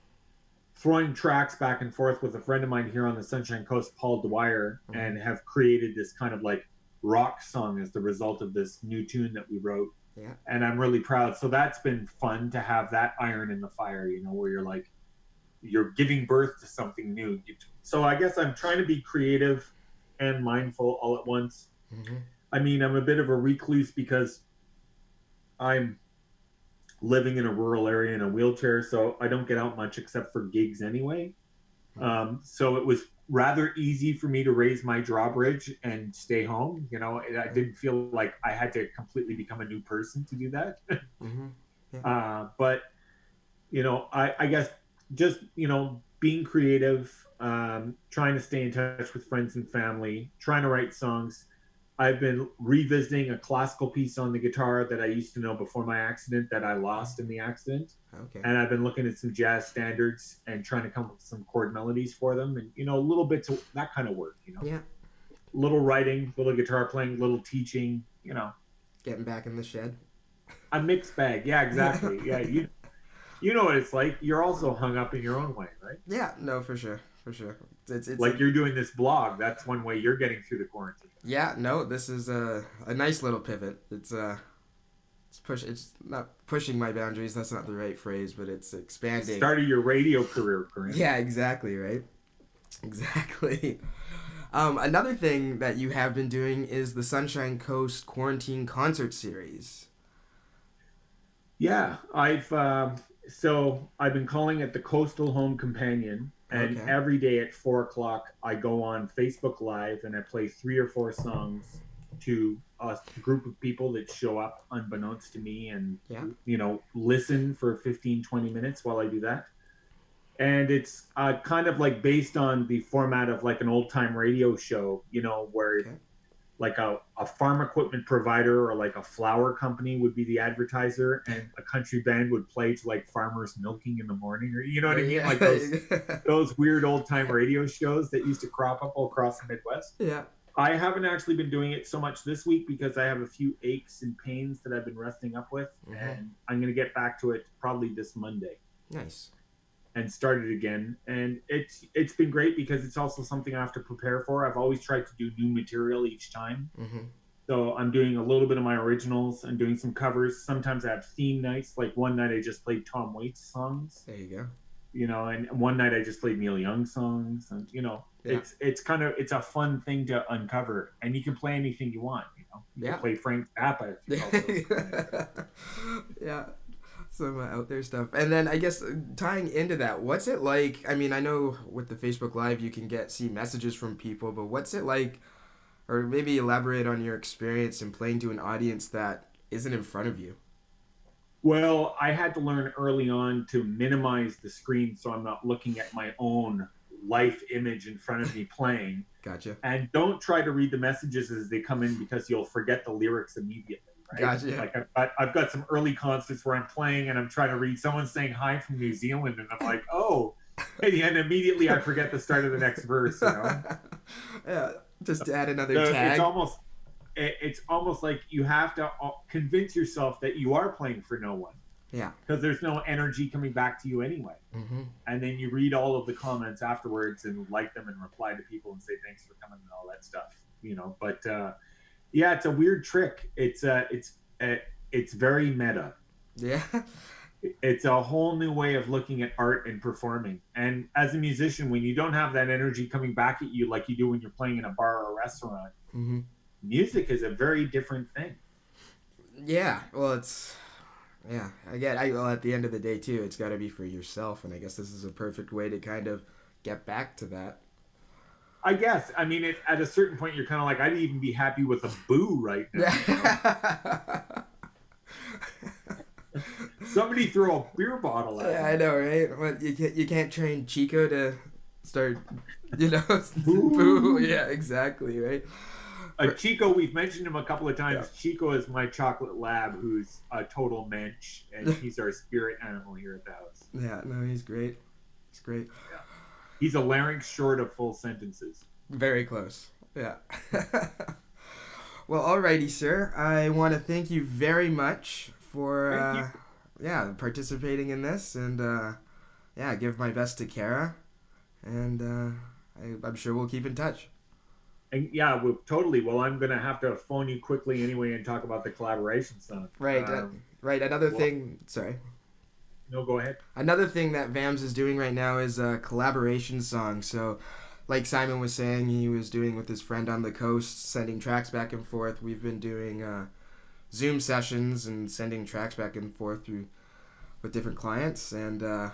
S2: throwing tracks back and forth with a friend of mine here on the Sunshine Coast, Paul Dwyer, and have created this kind of like rock song as the result of this new tune that we wrote.
S1: Yeah.
S2: And I'm really proud. So that's been fun to have that iron in the fire, where you're like, you're giving birth to something new. So I guess I'm trying to be creative and mindful all at once. I mean, I'm a bit of a recluse because I'm living in a rural area in a wheelchair, so I don't get out much except for gigs anyway. So it was rather easy for me to raise my drawbridge and stay home. I didn't feel like I had to completely become a new person to do that. But I guess just being creative, trying to stay in touch with friends and family, trying to write songs. I've been revisiting a classical piece on the guitar that I used to know before my accident that I lost in the accident.
S1: Okay.
S2: And I've been looking at some jazz standards and trying to come up with some chord melodies for them, and little bits of that kind of work.
S1: Yeah.
S2: Little writing, little guitar playing, little teaching.
S1: Getting back in the shed.
S2: A mixed bag. Yeah, exactly. Yeah, you know what it's like. You're also hung up in your own way, right?
S1: Yeah, no, for sure. It's
S2: like you're doing this blog. That's one way you're getting through the quarantine.
S1: Yeah, no, this is a nice little pivot. It's not pushing my boundaries. That's not the right phrase, but it's expanding.
S2: Started your radio career, Corinne.
S1: Yeah, exactly, right? Exactly. Another thing that you have been doing is the Sunshine Coast Quarantine Concert Series.
S2: Yeah, I've been calling it the Coastal Home Companion, and every day at 4:00 I go on Facebook Live and I play 3 or 4 songs to a group of people that show up unbeknownst to me and listen for 15-20 minutes while I do that. And it's kind of like based on the format of like an old time radio show, where like a farm equipment provider or like a flour company would be the advertiser, and a country band would play to like farmers milking in the morning, or you know what I mean? Like those weird old time radio shows that used to crop up all across the Midwest.
S1: Yeah.
S2: I haven't actually been doing it so much this week because I have a few aches and pains that I've been resting up with, and I'm going to get back to it probably this Monday.
S1: Nice.
S2: And start it again, and it's been great because it's also something I have to prepare for. I've always tried to do new material each time, so I'm doing a little bit of my originals and doing some covers. Sometimes I have theme nights. Like one night I just played Tom Waits songs.
S1: There you
S2: go. And one night I just played Neil Young songs, and it's a fun thing to uncover, and you can play anything you want. You can play Frank Zappa if you
S1: Yeah. Some out there stuff. And then I guess tying into that, what's it like? I mean, I know with the Facebook Live you can see messages from people, but what's it like, or maybe elaborate on your experience in playing to an audience that isn't in front of you?
S2: Well, I had to learn early on to minimize the screen so I'm not looking at my own life image in front of me playing.
S1: Gotcha.
S2: And don't try to read the messages as they come in because you'll forget the lyrics immediately. Right?
S1: Gotcha.
S2: Like I've got some early concerts where I'm playing and I'm trying to read someone saying hi from New Zealand, and I'm like, oh, and immediately I forget the start of the next verse.
S1: Yeah, just to add another tag.
S2: It's almost like you have to convince yourself that you are playing for no one.
S1: Yeah. Because
S2: there's no energy coming back to you anyway. And then you read all of the comments afterwards and like them and reply to people and say thanks for coming and all that stuff. But. Yeah, it's a weird trick. It's very meta.
S1: Yeah.
S2: It's a whole new way of looking at art and performing. And as a musician, when you don't have that energy coming back at you like you do when you're playing in a bar or a restaurant, music is a very different thing.
S1: Yeah, well, at the end of the day too, it's got to be for yourself, and I guess this is a perfect way to kind of get back to that.
S2: I guess. I mean, at a certain point, you're kind of like, I'd even be happy with a boo right now. Somebody throw a beer bottle at me.
S1: Yeah, I know, right? Well, you can't train Chico to start, boo. Yeah, exactly, right?
S2: Chico, we've mentioned him a couple of times. Yeah. Chico is my chocolate lab, who's a total mensch, and he's our spirit animal here at the house.
S1: Yeah, no, he's great. He's great.
S2: Yeah. He's a larynx short of full sentences.
S1: Very close. Yeah. Well, alrighty, sir. I want to thank you very much for participating in this, and give my best to Kara, and I'm sure we'll keep in touch.
S2: And yeah, totally. Well, I'm gonna have to phone you quickly anyway and talk about the collaboration song.
S1: Right. Right. Another thing. Sorry.
S2: No, go ahead.
S1: Another thing that VAMS is doing right now is a collaboration song. So, like Simon was saying, he was doing with his friend on the coast, sending tracks back and forth. We've been doing Zoom sessions and sending tracks back and forth with different clients. And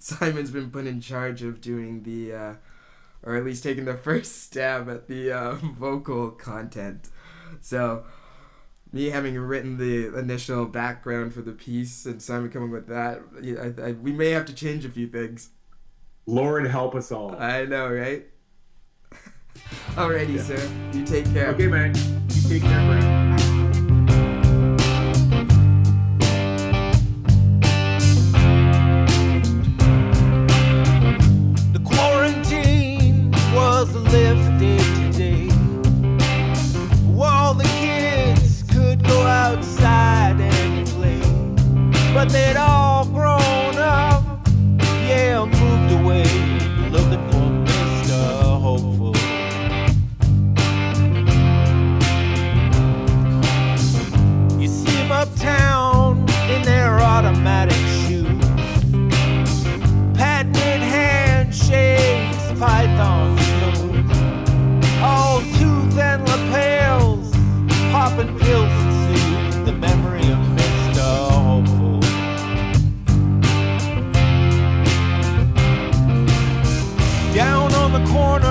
S1: Simon's been put in charge of doing or at least taking the first stab at the vocal content. So, me having written the initial background for the piece and Simon coming with that, we may have to change a few things.
S2: Lord help us all.
S1: I know, right? Alrighty,
S2: Yeah.
S1: sir. You take care.
S2: Okay, man. You take care, man.
S3: The quarantine was lifted today. All the kids could go outside and play, but they'd all grown up, yeah, moved away, looking for Mr. Hopeful. You see them uptown in their automatic shoes, patented handshakes, pythons smooth, all tooth and lapels, popping pills and soothe the memory of Mr. Hopeful. Down on the corner